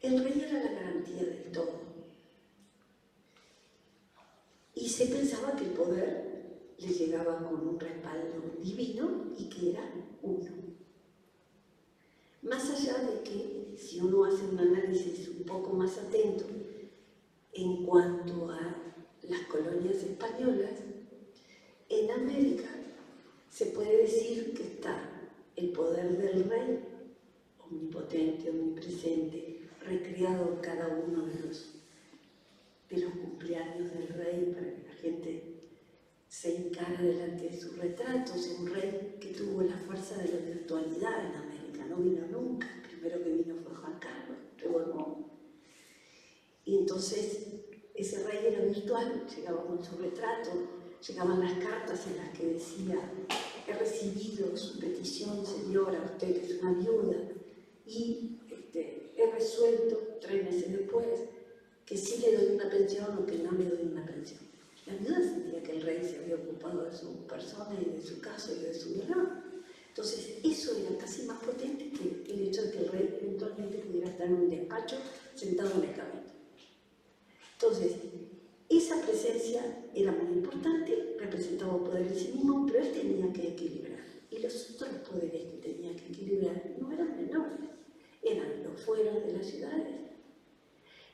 el rey era la garantía del todo. Y se pensaba que el poder le llegaba con un respaldo divino y que era uno. Más allá de que, si uno hace un análisis un poco más atento en cuanto a las colonias españolas, en América se puede decir que está el poder del rey, omnipotente, omnipresente, recreado en cada uno de los cumpleaños del rey para que la gente se encara delante de sus retratos. Un rey que tuvo la fuerza de la virtualidad en América, no vino nunca, el primero que vino fue Juan Carlos, Rebolmón. Y entonces ese rey era virtual, llegaba con su retrato, llegaban las cartas en las que decía: he recibido su petición, señora, usted que es una viuda, y he resuelto 3 meses después que sí le doy una pensión o que no le doy una pensión. La viuda sentía que el rey se había ocupado de su persona y de su caso y de su honor. Entonces, eso era casi más potente que el hecho de que el rey eventualmente pudiera estar en un despacho sentado en el cabildo. Entonces, esa presencia era muy importante, representaba un poder en sí mismo, pero él tenía que equilibrar. Y los otros poderes que tenía que equilibrar no eran menores, eran los fueros de las ciudades,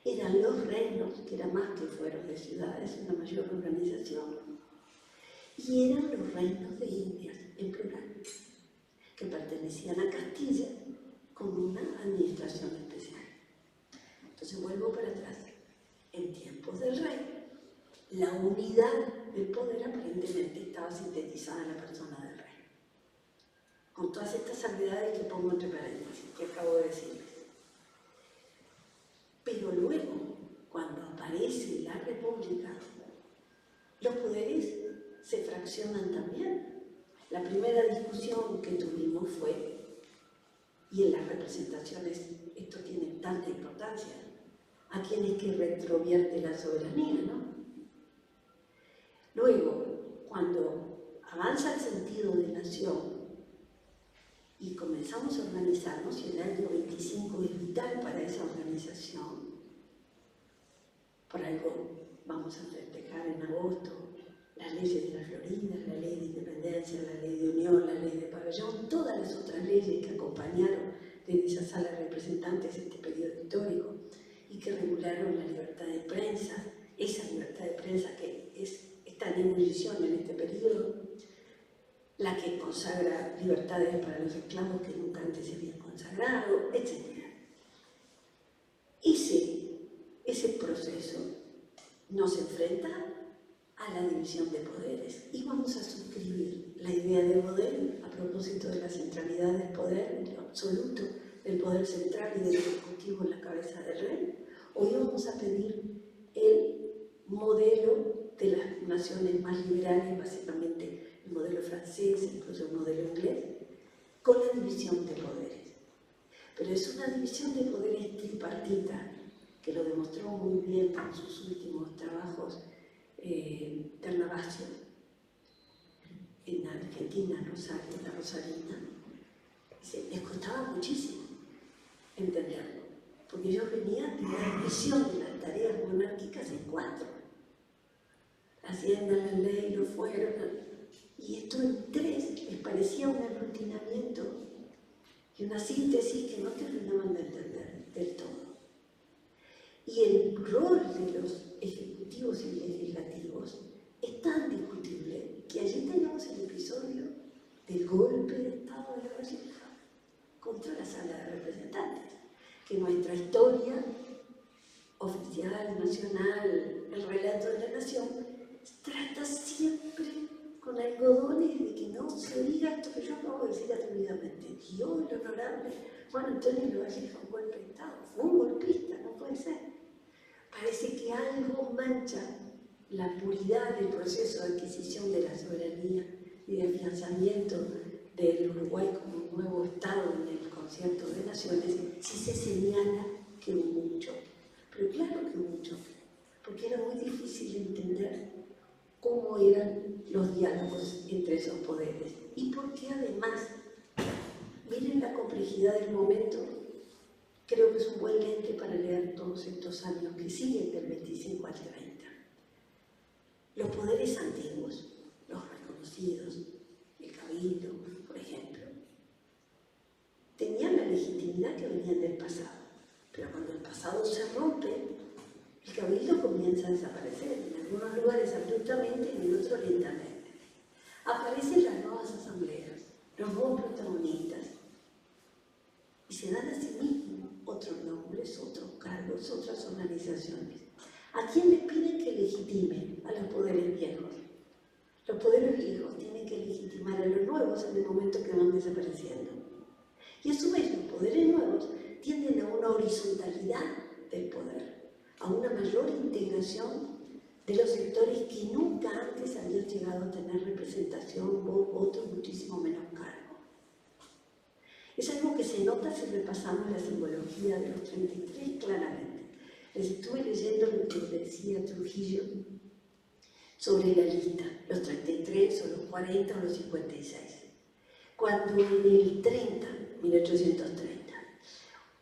eran los reinos, que era más que fueros de ciudades, una mayor organización, y eran los reinos de Indias, en plural, que pertenecían a Castilla con una administración especial. Entonces vuelvo para atrás. En tiempos del rey, la unidad del poder aparentemente estaba sintetizada en la persona del rey, con todas estas salvedades que pongo entre paréntesis, que acabo de decirles. Pero luego, cuando aparece la república, los poderes se fraccionan también. La primera discusión que tuvimos fue, y en las representaciones esto tiene tanta importancia, a quién es que retrovierte la soberanía, ¿no? Luego, cuando avanza el sentido de nación y comenzamos a organizarnos, y el año 25 es vital para esa organización, por algo vamos a festejar en agosto las leyes de la Florida, la ley de independencia, la ley de unión, la ley de pabellón, todas las otras leyes que acompañaron desde esa sala de representantes este periodo histórico y que regularon la libertad de prensa, esa libertad de prensa que está en ebullición en este periodo, la que consagra libertades para los esclavos que nunca antes se habían consagrado, etc. Ese proceso nos enfrenta a la división de poderes y vamos a suscribir la idea de Baudel a propósito de la centralidad del poder, en lo absoluto, del poder central y del ejecutivo en la cabeza del rey. Hoy vamos a pedir el modelo de las naciones más liberales, básicamente el modelo francés, incluso el modelo inglés, con la división de poderes. Pero es una división de poderes tripartita, que lo demostró muy bien con sus últimos trabajos Ternavasio, en Argentina, Rosario, la Rosarina. Les costaba muchísimo entenderlo, porque ellos venían de una división de las tareas monárquicas en 4. La hacienda, la ley, lo fueron, y esto en 3 les parecía un aglutinamiento y una síntesis que no terminaban de entender del todo. Y el rol de los ejecutivos y legislativos es tan discutible que allí tenemos el episodio del golpe de Estado de La Valleja contra la Sala de Representantes, que nuestra historia oficial, nacional, el relato de la nación, trata siempre con algodones de que no se diga esto que yo acabo de decir atrevidamente. Y hoy el honorable Juan Antonio de La Valleja, un golpe de Estado, fue un golpista, no puede ser. Parece que algo mancha la puridad del proceso de adquisición de la soberanía y de afianzamiento del Uruguay como un nuevo Estado en el concierto de naciones si se señala que hubo un choque. Pero claro que hubo un choque, porque era muy difícil entender cómo eran los diálogos entre esos poderes y porque además, miren la complejidad del momento. Creo que es un buen lente para leer todos estos años que siguen del 25 al 30. Los poderes antiguos, los reconocidos, el cabildo, por ejemplo, tenían la legitimidad que venían del pasado, pero cuando el pasado se rompe, el cabildo comienza a desaparecer, en algunos lugares abruptamente y en otros lentamente. Aparecen las nuevas asambleas, los nuevos protagonistas, y se dan a sí mismos otros nombres, otros cargos, otras organizaciones. ¿A quién les piden que legitimen? A los poderes viejos. Los poderes viejos tienen que legitimar a los nuevos en el momento que van desapareciendo. Y a su vez los poderes nuevos tienden a una horizontalidad del poder, a una mayor integración de los sectores que nunca antes habían llegado a tener representación, voto, muchísimo menos cargo. Es algo que se nota si repasamos la simbología de los 33 claramente. Les estuve leyendo lo que decía Trujillo sobre la lista, los 33 o los 40 o los 56. Cuando en el 1830,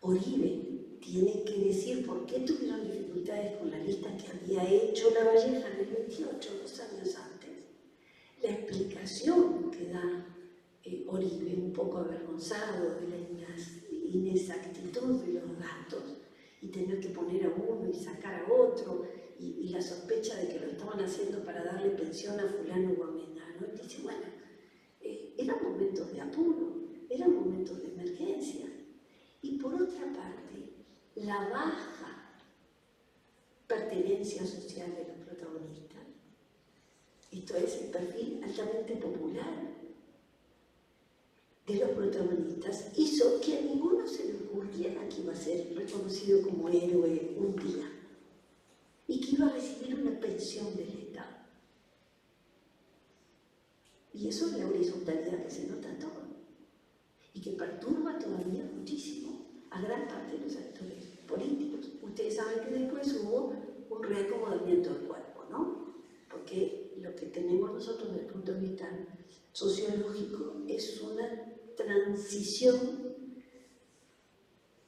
Oribe tiene que decir por qué tuvieron dificultades con la lista que había hecho La Valleja en el 28, 2 años antes, la explicación que da Oribe, un poco avergonzado de la inexactitud de los datos y tener que poner a uno y sacar a otro y la sospecha de que lo estaban haciendo para darle pensión a fulano o a mengano. Y dice, bueno, eran momentos de apuro, eran momentos de emergencia. Y por otra parte, la baja pertenencia social de los protagonistas, esto es el perfil altamente popular de los protagonistas, hizo que a ninguno se le ocurriera que iba a ser reconocido como héroe un día y que iba a recibir una pensión del Estado. Y eso es la horizontalidad que se nota en todo y que perturba todavía muchísimo a gran parte de los actores políticos. Ustedes saben que después hubo un reacomodamiento del cuerpo, ¿no? Porque lo que tenemos nosotros desde el punto de vista sociológico es una transición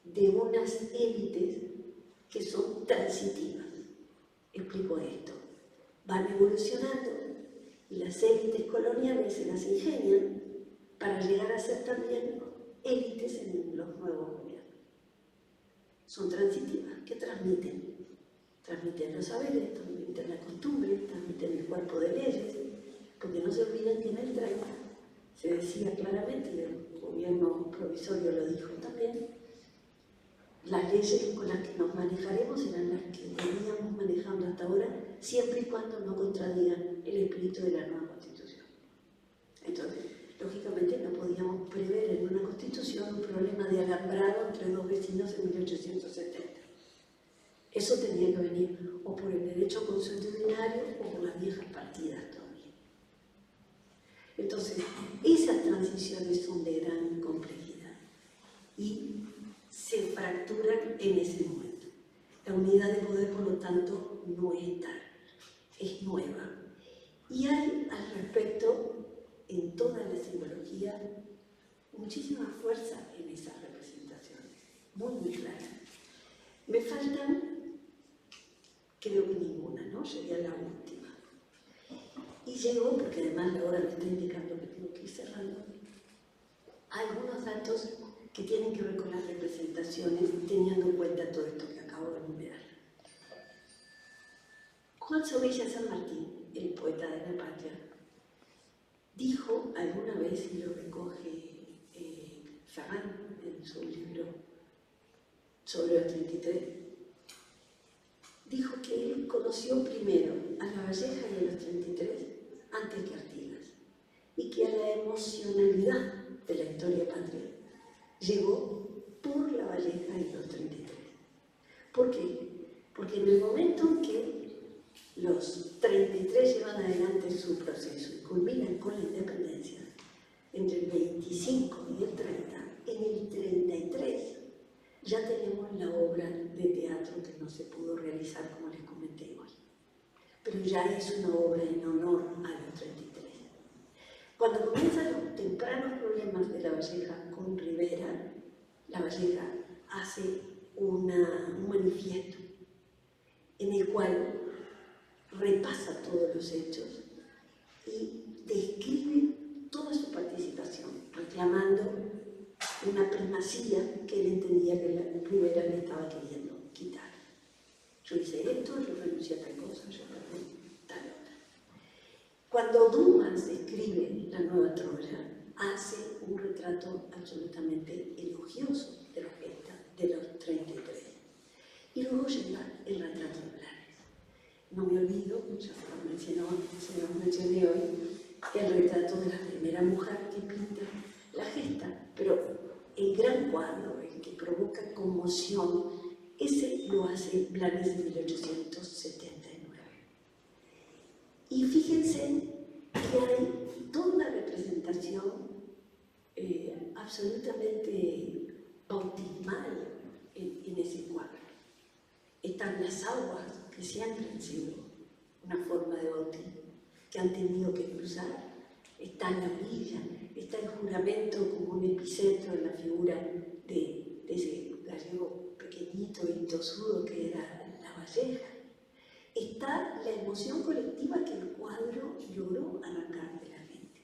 de unas élites que son transitivas. Explico esto. Van evolucionando Y las élites coloniales se las ingenian para llegar a ser también élites en los nuevos gobiernos. Son transitivas, que transmiten. Transmiten los saberes, transmiten la costumbre, transmiten el cuerpo de leyes, porque no se olviden que en el 30 se decía claramente, y el gobierno provisorio lo dijo también, las leyes con las que nos manejaremos eran las que veníamos manejando hasta ahora, siempre y cuando no contradigan el espíritu de la nueva Constitución. Entonces, lógicamente no podíamos prever en una Constitución un problema de alambrado entre dos vecinos en 1870. Eso tenía que venir o por el derecho consuetudinario o por las viejas partidas todavía. Entonces, esas transiciones son de gran complejidad y se fracturan en ese momento. La unidad de poder, por lo tanto, no es tal, es nueva. Y hay al respecto, en toda la simbología, muchísima fuerza en esas representaciones, muy claras. Me faltan, creo que ninguna, ¿no? Sería la última. Y llego, porque además la hora me está indicando que tengo que ir cerrando, a algunos datos que tienen que ver con las representaciones, teniendo en cuenta todo esto que acabo de enumerar. Juan Zorrilla San Martín, el poeta de la patria, dijo alguna vez, y lo recoge Ferrán en su libro sobre los 33, dijo que él conoció primero a Lavalleja y a los 33 antes que Artigas, y que a la emocionalidad de la historia patria llegó por Lavalleja y los 33. ¿Por qué? Porque en el momento en que los 33 llevan adelante su proceso y culminan con la independencia, entre el 25 y el 30, en el 33 ya tenemos la obra de teatro que no se pudo realizar, como les comenté hoy. Pero ya es una obra en honor a los 33. Cuando comienzan los tempranos problemas de Lavalleja con Rivera, Lavalleja hace un manifiesto en el cual repasa todos los hechos y describe toda su participación, reclamando una primacía que él entendía que Rivera le estaba queriendo quitar. Yo hice esto, yo renuncié a tal cosa, yo perdí tal otra. Cuando Dumas escribe La Nueva Troya, hace un retrato absolutamente elogioso de los gestas de los 33. Y luego llega el retrato de Blanes. No me olvido, ya se lo mencioné hoy, el retrato de la primera mujer que pinta la gesta, pero el gran cuadro, el que provoca conmoción, ese lo hace Blanes en 1879. Y fíjense que hay toda una representación absolutamente bautismal en ese cuadro. Están las aguas que siempre han sido una forma de bautismo, que han tenido que cruzar. Está la orilla, está el juramento como un epicentro en la figura de ese gallego pequeñito y tosudo que era Lavalleja. Está la emoción colectiva que el cuadro logró arrancar de la gente.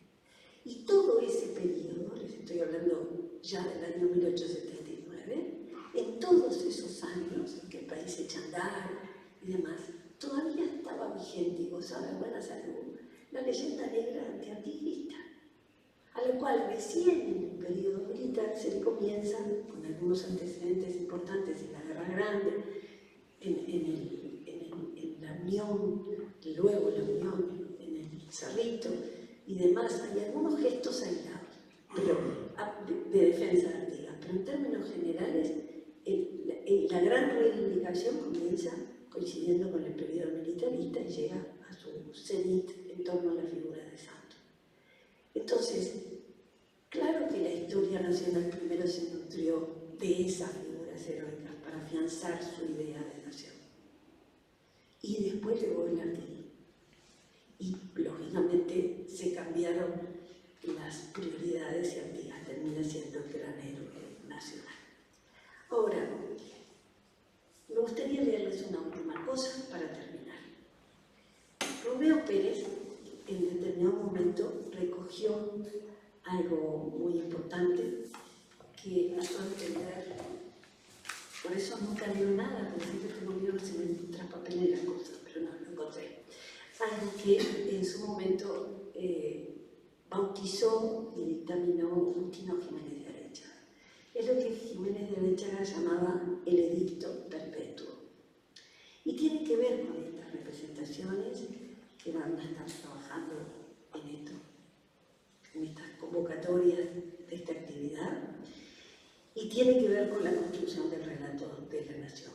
Y todo ese periodo, les estoy hablando ya del año 1879, en todos esos años en que el país se echa a andar y demás, todavía estaba vigente y gozaba de buena salud la leyenda negra antiartiguista, a la cual recién en el periodo militar se le comienza, con algunos antecedentes importantes en la Guerra Grande, en la Unión, luego la Unión, en el Cerrito y demás, hay algunos gestos aislados pero, de defensa de Artigas, pero en términos generales, la gran reivindicación comienza coincidiendo con el periodo militarista y llega a su cenit en torno a la figura de Santos. Entonces, claro que la historia nacional primero se nutrió de esas figuras heroicas para afianzar su idea de nación. Y después llegó el artiguismo. Y, lógicamente, se cambiaron las prioridades y Artigas termina siendo el gran héroe nacional. Ahora, me gustaría leerles una última cosa para terminar. Romeo Pérez en determinado momento recogió algo muy importante que a su entender, por eso nunca leo nada, porque siempre tengo miedo que se me traspapelen las cosas, pero no, lo encontré. Algo que en su momento bautizó y dictaminó Justino Jiménez de Arechaga. Es lo que Jiménez de Arechaga llamaba el edicto perpetuo. Y tiene que ver con estas representaciones que van a estar trabajando en esto, en estas convocatorias de esta actividad, y tiene que ver con la construcción del relato de la nación.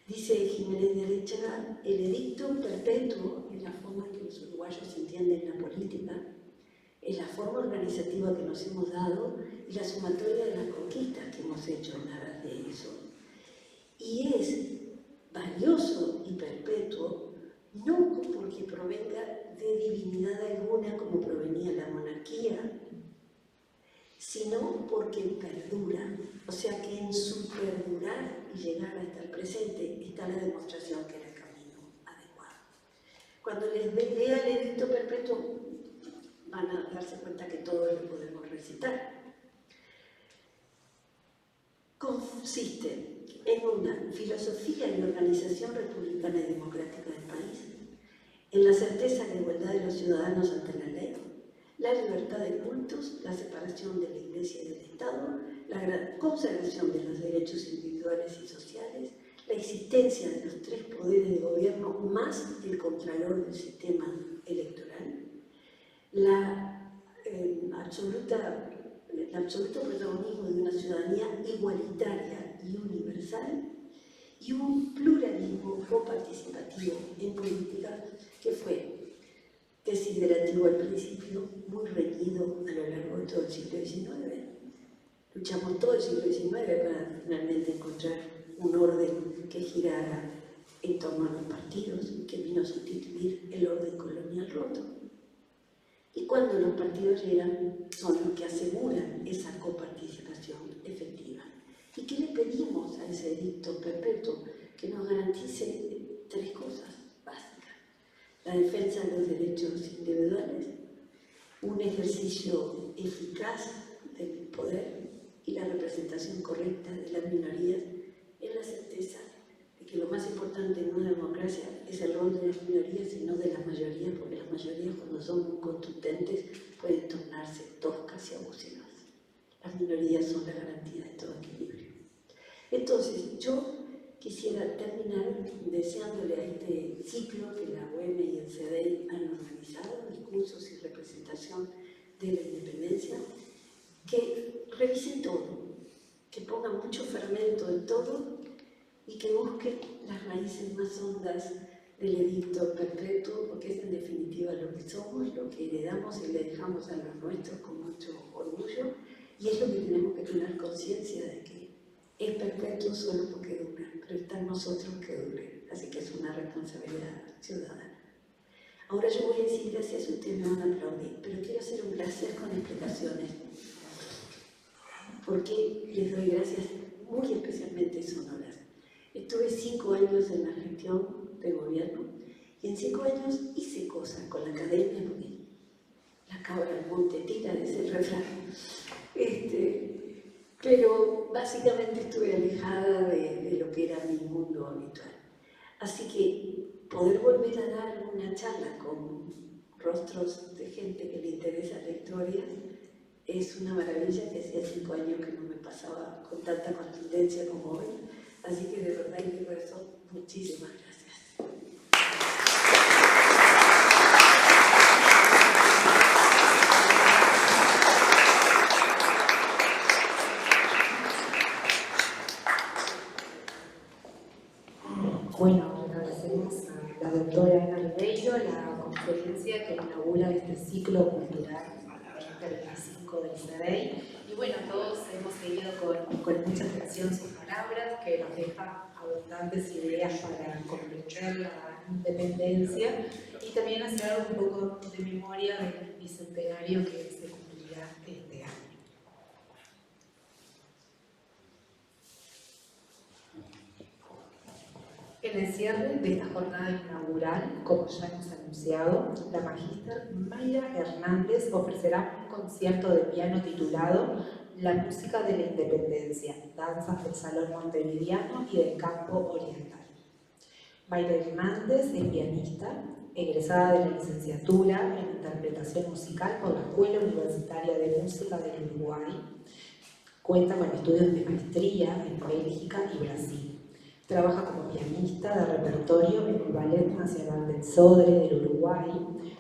Dice Jiménez de Arechaga, el edicto perpetuo es la forma en que los uruguayos entienden la política, es la forma organizativa que nos hemos dado y la sumatoria de las conquistas que hemos hecho en aras de eso. Y es valioso y perpetuo, no porque provenga de divinidad alguna como provenía la monarquía, sino porque perdura. O sea que en su perdurar y llegar hasta el presente está la demostración que era el camino adecuado. Cuando les lea el edicto perpetuo, van a darse cuenta que todo lo podemos recitar. Consiste en una filosofía y organización republicana y democrática del país, en la certeza de la igualdad de los ciudadanos ante la ley, la libertad de cultos, la separación de la Iglesia y del Estado, la consagración de los derechos individuales y sociales, la existencia de los tres poderes de gobierno más el contralor del sistema electoral, el absoluto protagonismo de una ciudadanía igualitaria y universal y un pluralismo coparticipativo en política que fue desiderativo al principio, muy reñido a lo largo de todo el siglo XIX. Luchamos todo el siglo XIX para finalmente encontrar un orden que girara en torno a los partidos, que vino a sustituir el orden colonial roto. Y cuando los partidos llegan, son los que aseguran esa coparticipación efectiva. ¿Y qué le pedimos a ese edicto perpetuo? Que nos garantice tres cosas básicas: la defensa de los derechos individuales, un ejercicio eficaz del poder y la representación correcta de las minorías, en la certeza de que lo más importante en una democracia es el rol de las minorías y no de las mayorías, porque las mayorías, cuando son muy contundentes, pueden tornarse toscas y abusivas. Las minorías son la garantía de todo equilibrio. Entonces, yo quisiera terminar deseándole a este ciclo que la UEM y el CDI han organizado, discursos y representación de la independencia, que revisen todo, que pongan mucho fermento en todo y que busquen las raíces más hondas del edicto perpetuo, porque es en definitiva lo que somos, lo que heredamos y le dejamos a los nuestros con mucho orgullo, y es lo que tenemos que tener conciencia de que es perpetuo solo porque dura, pero está en nosotros que dure, así que es una responsabilidad ciudadana. Ahora yo voy a decir gracias, ustedes me van a aplaudir, pero quiero hacer un gracias con explicaciones. Porque les doy gracias muy especialmente sonoras. Estuve 5 años en la gestión de gobierno y en 5 años hice cosas con la academia, porque la cabra al monte tira, dice el refrán. Pero básicamente estuve alejada de lo que era mi mundo habitual. Así que poder volver a dar una charla con rostros de gente que le interesa la historia es una maravilla, que hacía 5 años que no me pasaba con tanta contundencia como hoy. Así que de verdad y de corazón, muchísimas gracias. Bueno, agradecemos a la doctora Ana Ribeiro la conferencia que inaugura este ciclo cultural 2025 del CDI. Y bueno, todos hemos seguido con mucha atención sus palabras, que nos deja abundantes ideas para comprender la independencia y también hacer un poco de memoria del bicentenario que se cumplirá este año. En el cierre de esta jornada inaugural, como ya hemos anunciado, la magíster Mayra Hernández ofrecerá un concierto de piano titulado La música de la independencia, danzas del Salón Montevideano y del Campo Oriental. Mayra Hernández es pianista, egresada de la licenciatura en Interpretación Musical por la Escuela Universitaria de Música del Uruguay. Cuenta con estudios de maestría en Bélgica y Brasil. Trabaja como pianista de repertorio en el Ballet Nacional del Sodre del Uruguay,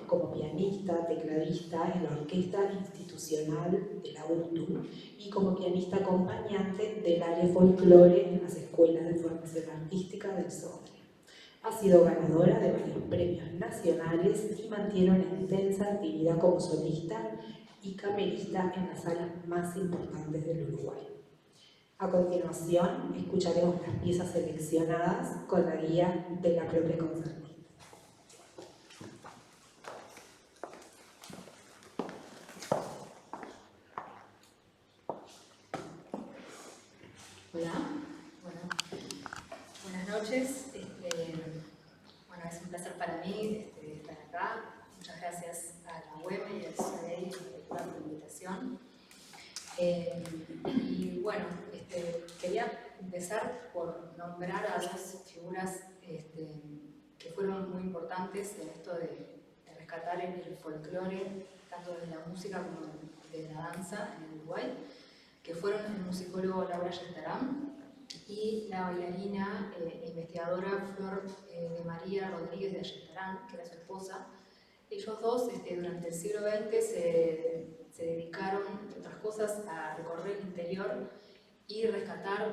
como pianista, tecladista en la Orquesta Institucional de la UNTU y como pianista acompañante del área folclore en las escuelas de formación artística del Sodre. Ha sido ganadora de varios premios nacionales y mantiene una intensa actividad como solista y camerista en las salas más importantes del Uruguay. A continuación, escucharemos las piezas seleccionadas con la guía de la propia concertista. Hola, buenas noches. Bueno, es un placer para mí estar acá. Muchas gracias a la UEM y al CDI por la invitación. Y bueno, quería empezar por nombrar a dos figuras que fueron muy importantes en esto de rescatar el folclore, tanto de la música como de la danza en el Uruguay, que fueron el musicólogo Laura Yestarán y la bailarina e investigadora Flor de María Rodríguez de Ayestarán, que era su esposa. Ellos dos durante el siglo XX se dedicaron, entre otras cosas, a recorrer el interior y rescatar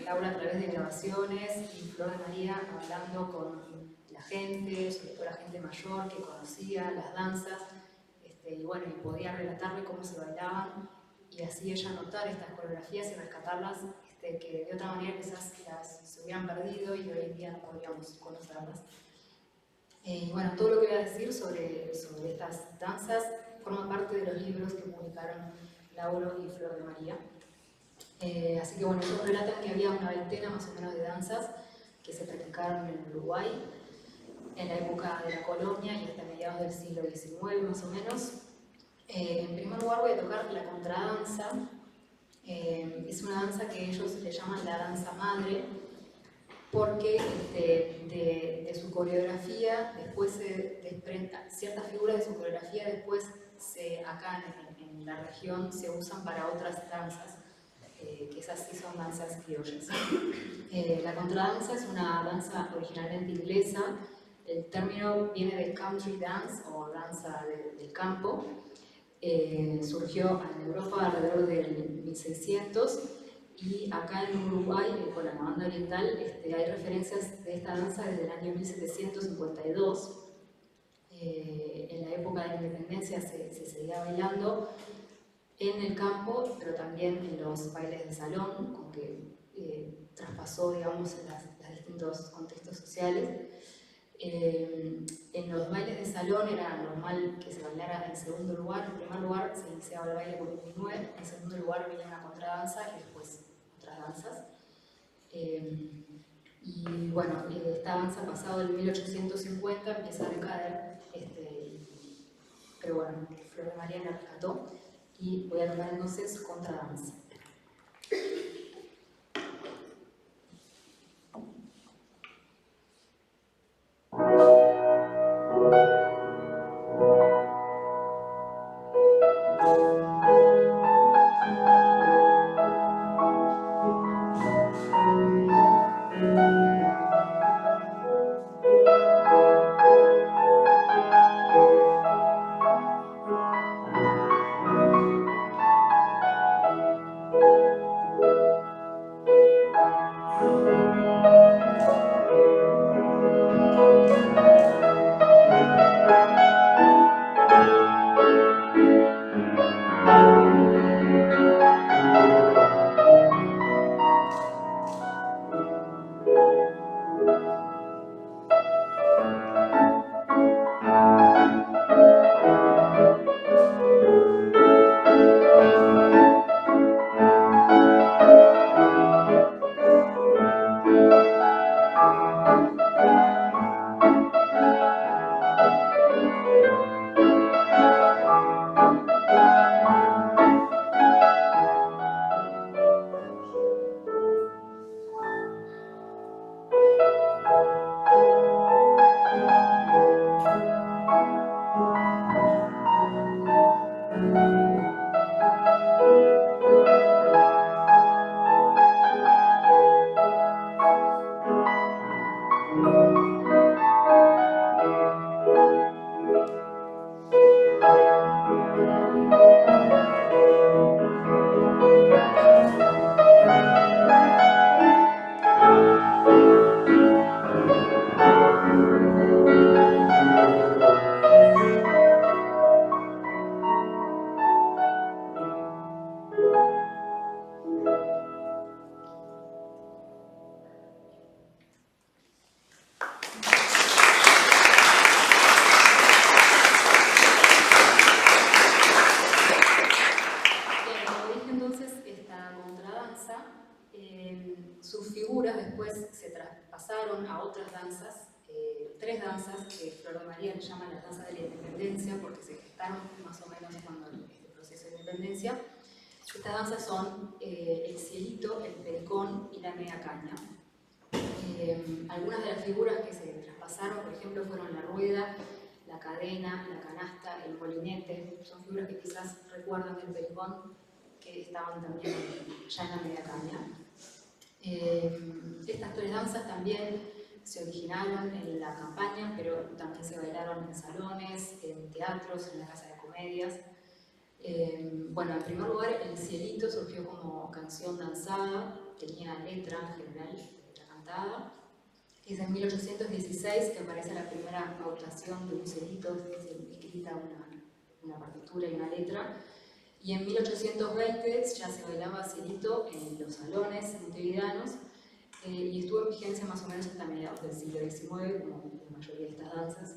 Laura a través de grabaciones y Flor de María hablando con la gente, sobre todo la gente mayor que conocía las danzas, y bueno, y podía relatarle cómo se bailaban y así ella anotar estas coreografías y rescatarlas, que de otra manera quizás se hubieran perdido y hoy en día no podríamos conocerlas. Y bueno, todo lo que voy a decir sobre estas danzas forma parte de los libros que publicaron Laura y Flor de María. Así que bueno, ellos relatan que había una veintena más o menos de danzas que se practicaron en Uruguay en la época de la colonia y hasta mediados del siglo XIX más o menos. En primer lugar voy a tocar la contradanza. Es una danza que ellos le llaman la danza madre porque de su coreografía después se desprende, ciertas figuras de su coreografía después acá en la región se usan para otras danzas, que esas sí son danzas criollas. La contradanza es una danza originalmente inglesa. El término viene de country dance o danza del campo. Surgió en Europa alrededor del 1600 y acá en Uruguay, con la banda oriental, hay referencias de esta danza desde el año 1752. En la época de la independencia se seguía bailando en el campo, pero también en los bailes de salón, con que traspasó, digamos, en los distintos contextos sociales. En los bailes de salón era normal que se bailara en segundo lugar. En primer lugar se iniciaba el baile con un minué, en segundo lugar venía una contradanza y después otras danzas. Y bueno, esta danza pasado el 1850 empieza a decaer, pero bueno, Flor de María la rescató y voy a tocar entonces contradanza. María le llaman la danza de la independencia porque se gestaron más o menos cuando este proceso de independencia. Estas danzas son el cielito, el pericón y la media caña. Algunas de las figuras que se traspasaron, por ejemplo, fueron la rueda, la cadena, la canasta, el molinete. Son figuras que quizás recuerdan del pericón, que estaban también ya en la media caña. Estas tres danzas también se originaron en la campaña, pero también se bailaron en salones, en teatros, en la casa de comedias. Bueno, en primer lugar, el cielito surgió como canción danzada, tenía letra en general, letra cantada. Es en 1816 que aparece la primera notación de un cielito, escrita una partitura y una letra. Y en 1820 ya se bailaba cielito en los salones montevideanos y estuvo en vigencia más o menos hasta mediados del siglo XIX, como la mayoría de estas danzas.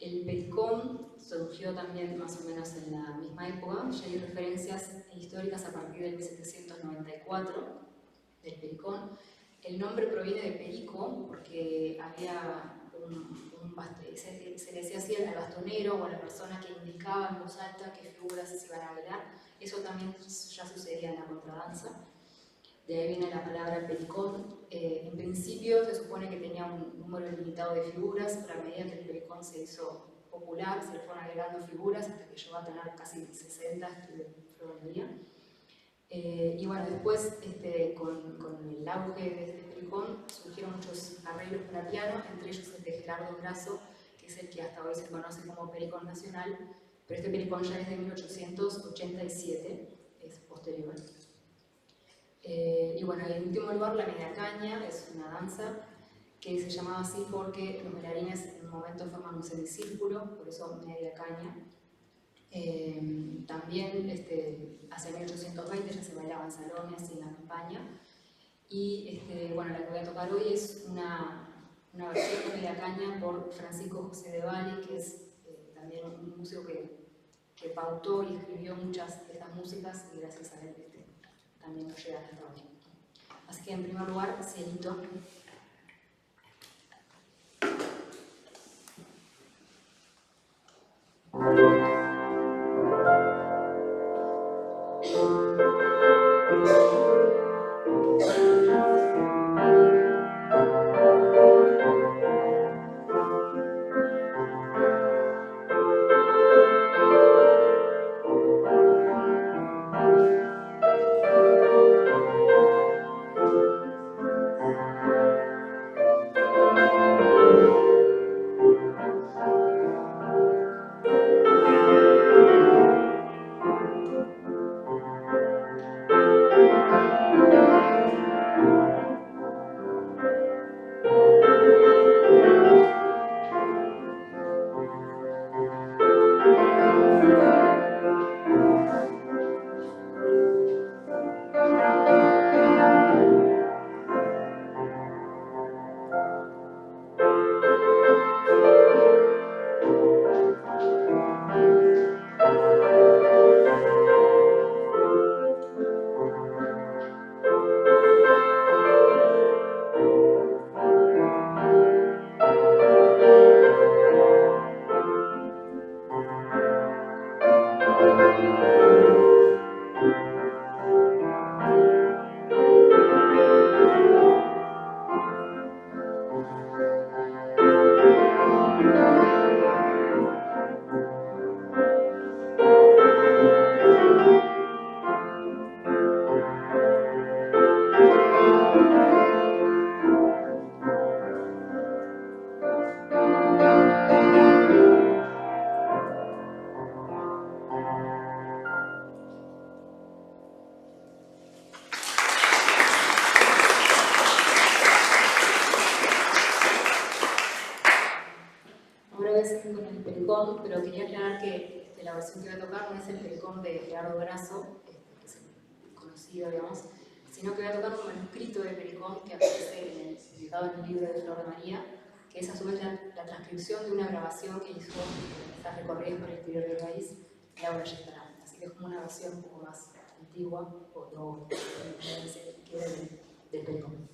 El pericón surgió también más o menos en la misma época, ya hay referencias históricas a partir del 1794 del pericón. El nombre proviene de perico porque había se le decía así al bastonero o a la persona que indicaba en voz alta qué figuras se iban a bailar. Eso también ya sucedía en la contradanza. De ahí viene la palabra pericón. En principio se supone que tenía un número limitado de figuras, pero a medida que el pericón se hizo popular, se le fueron agregando figuras hasta que llegó a tener casi 60 de floronería. Y bueno, después con el auge de este pericón surgieron muchos arreglos para piano, entre ellos el de Gerardo Grasso, que es el que hasta hoy se conoce como pericón nacional, pero este pericón ya es de 1887, es posterior. Y bueno, en último lugar, la media caña es una danza que se llamaba así porque los bailarines en un momento forman un semicírculo, por eso media caña. También hacia 1820 ya se bailaba en salones y en la campaña. Y bueno, la que voy a tocar hoy es una versión de media caña por Francisco José de Bali, que es también un músico que pautó y escribió muchas de estas músicas y gracias a él también nos llega hasta hoy. Así que en primer lugar, cielito. Con el pericón, pero quería aclarar que la versión que voy a tocar no es el pericón de Gerardo Grasso, que es el conocido, digamos, sino que voy a tocar un manuscrito de pericón que aparece publicado en el libro de Flor de María, que es a su vez la transcripción de una grabación que hizo estas recorridas por el exterior del país, Laura Gestarán. Así que es como una versión un poco más antigua, o no, que era del pericón.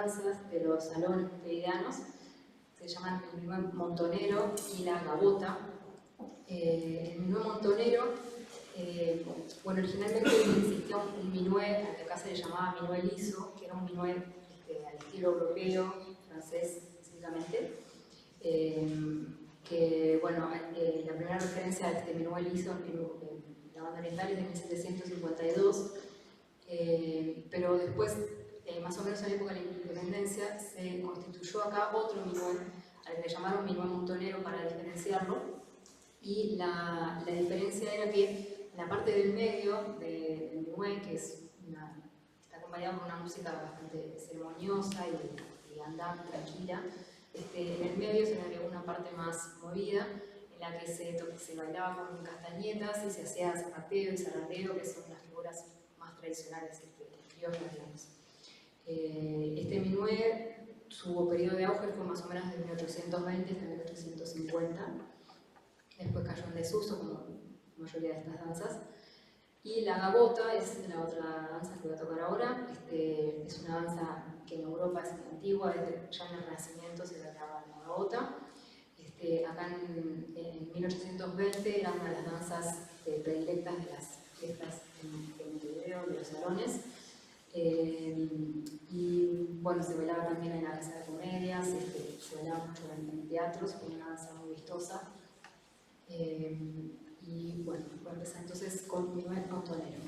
danzas de los salones montevideanos, se llaman el minué montonero y la gabota. El minué montonero, bueno, originalmente existía un minué, al que acá se le llamaba minué liso, que era un minué al estilo europeo, francés específicamente, que, bueno, la primera referencia a este minué liso en la banda oriental es de 1752, pero después, más o menos en la época de la independencia, se constituyó acá otro minué, al que le llamaron minué montonero para diferenciarlo, y la diferencia era que en la parte del medio del minué, que está acompañado por una música bastante ceremoniosa y andante, tranquila, en el medio se le agregó una parte más movida, en la que se bailaba con castañetas y se hacía zapateo y zarandeo, que son las figuras más tradicionales criollas, digamos. Este minué, su periodo de auge fue más o menos de 1820 hasta 1850. Después cayó en desuso, como la mayoría de estas danzas. Y la gabota es la otra danza que voy a tocar ahora. Es una danza que en Europa es antigua, ya en el Renacimiento se trataba la gabota. Acá en 1820 era una de las danzas predilectas de las fiestas de Montevideo, de los salones. Y bueno, se bailaba también en la casa de comedias, se bailaba mucho en teatros, fue una danza muy vistosa. Y bueno, voy a empezar entonces con minué montonero.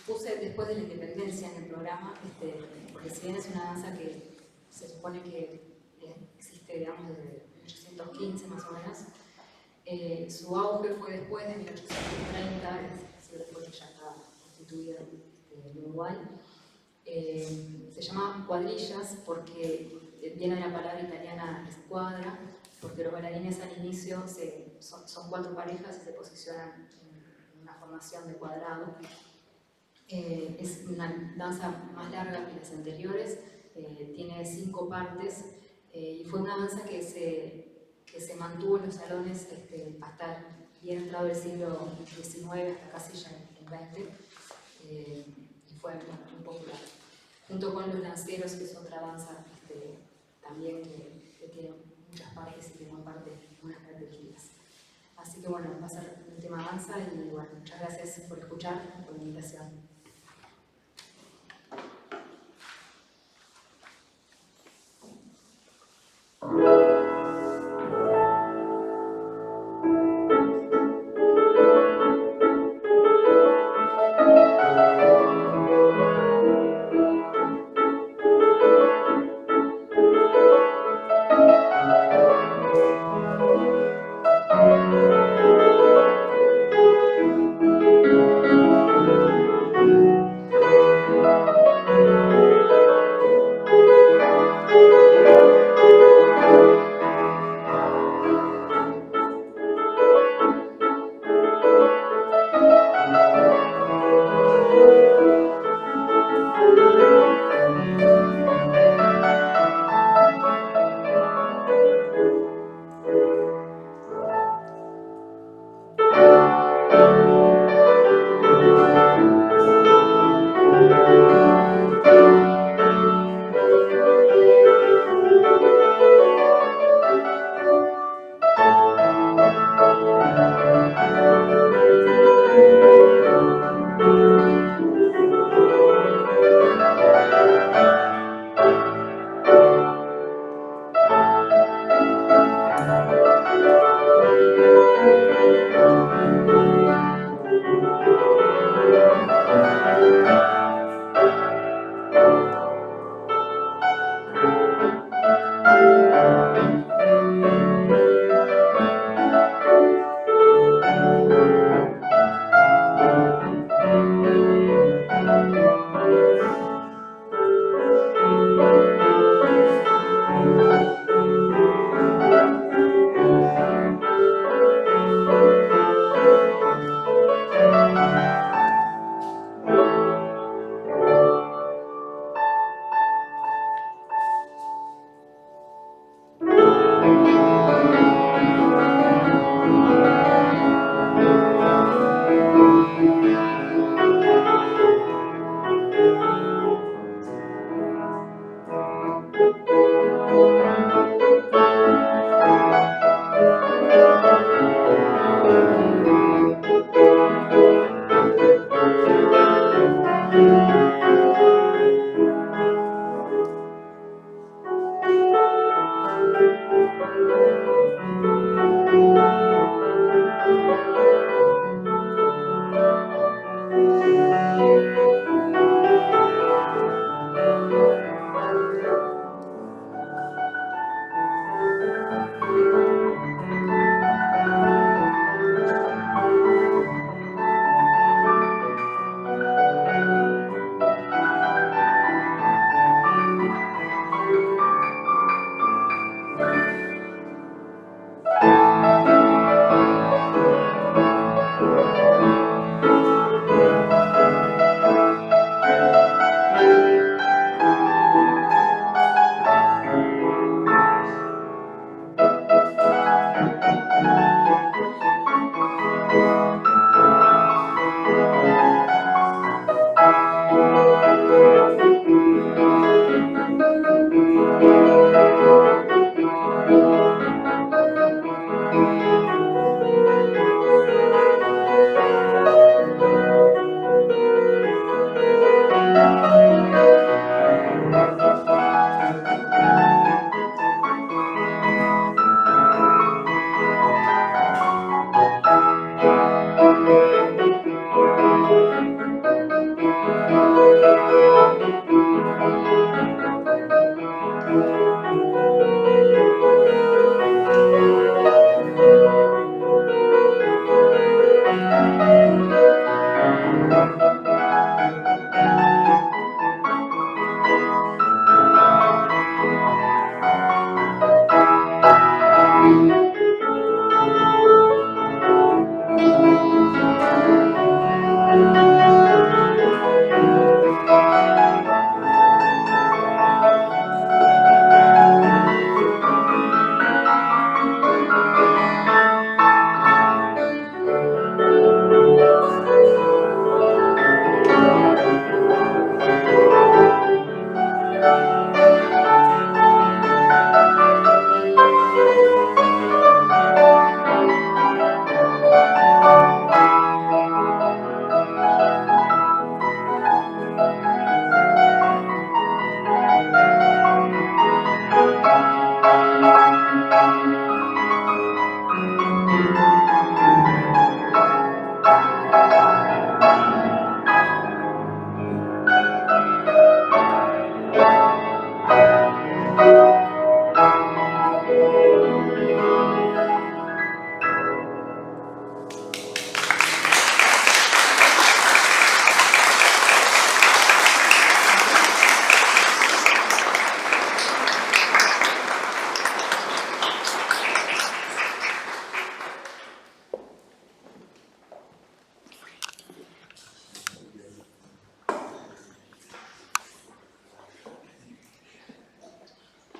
Puse después de la independencia en el programa, porque si bien es una danza que se supone que existe, digamos, desde 1815 más o menos, su auge fue después de 1830, es decir, después que ya estaba constituido en Uruguay. Se llama cuadrillas porque viene de la palabra italiana escuadra, porque los bailarines al inicio son 4 parejas y se posicionan en una formación de cuadrado. Es una danza más larga que las anteriores, tiene 5 partes y fue una danza que se mantuvo en los salones hasta bien entrado el siglo XIX, hasta casi ya el XX, y fue muy popular. Junto con los lanceros, que es otra danza también que tiene muchas partes y que comparte unas características. Así que bueno, va a ser un tema danza y bueno, muchas gracias por escuchar y por la invitación.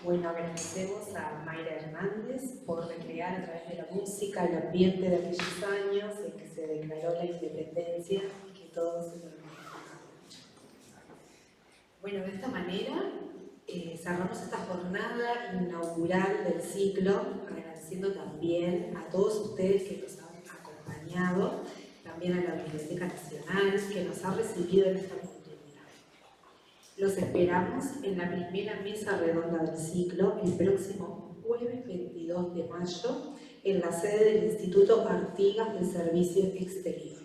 Bueno, agradecemos a Mayra Hernández por recrear a través de la música el ambiente de aquellos años en que se declaró la independencia y que todos se lo recordaban. Bueno, de esta manera cerramos esta jornada inaugural del ciclo, agradeciendo también a todos ustedes que nos han acompañado, también a la Biblioteca Nacional que nos ha recibido en esta oportunidad. Los esperamos en la primera mesa redonda del ciclo el próximo jueves 22 de mayo en la sede del Instituto Artigas del Servicio Exterior.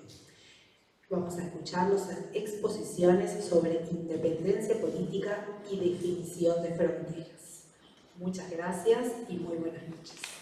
Vamos a escuchar las exposiciones sobre independencia política y definición de fronteras. Muchas gracias y muy buenas noches.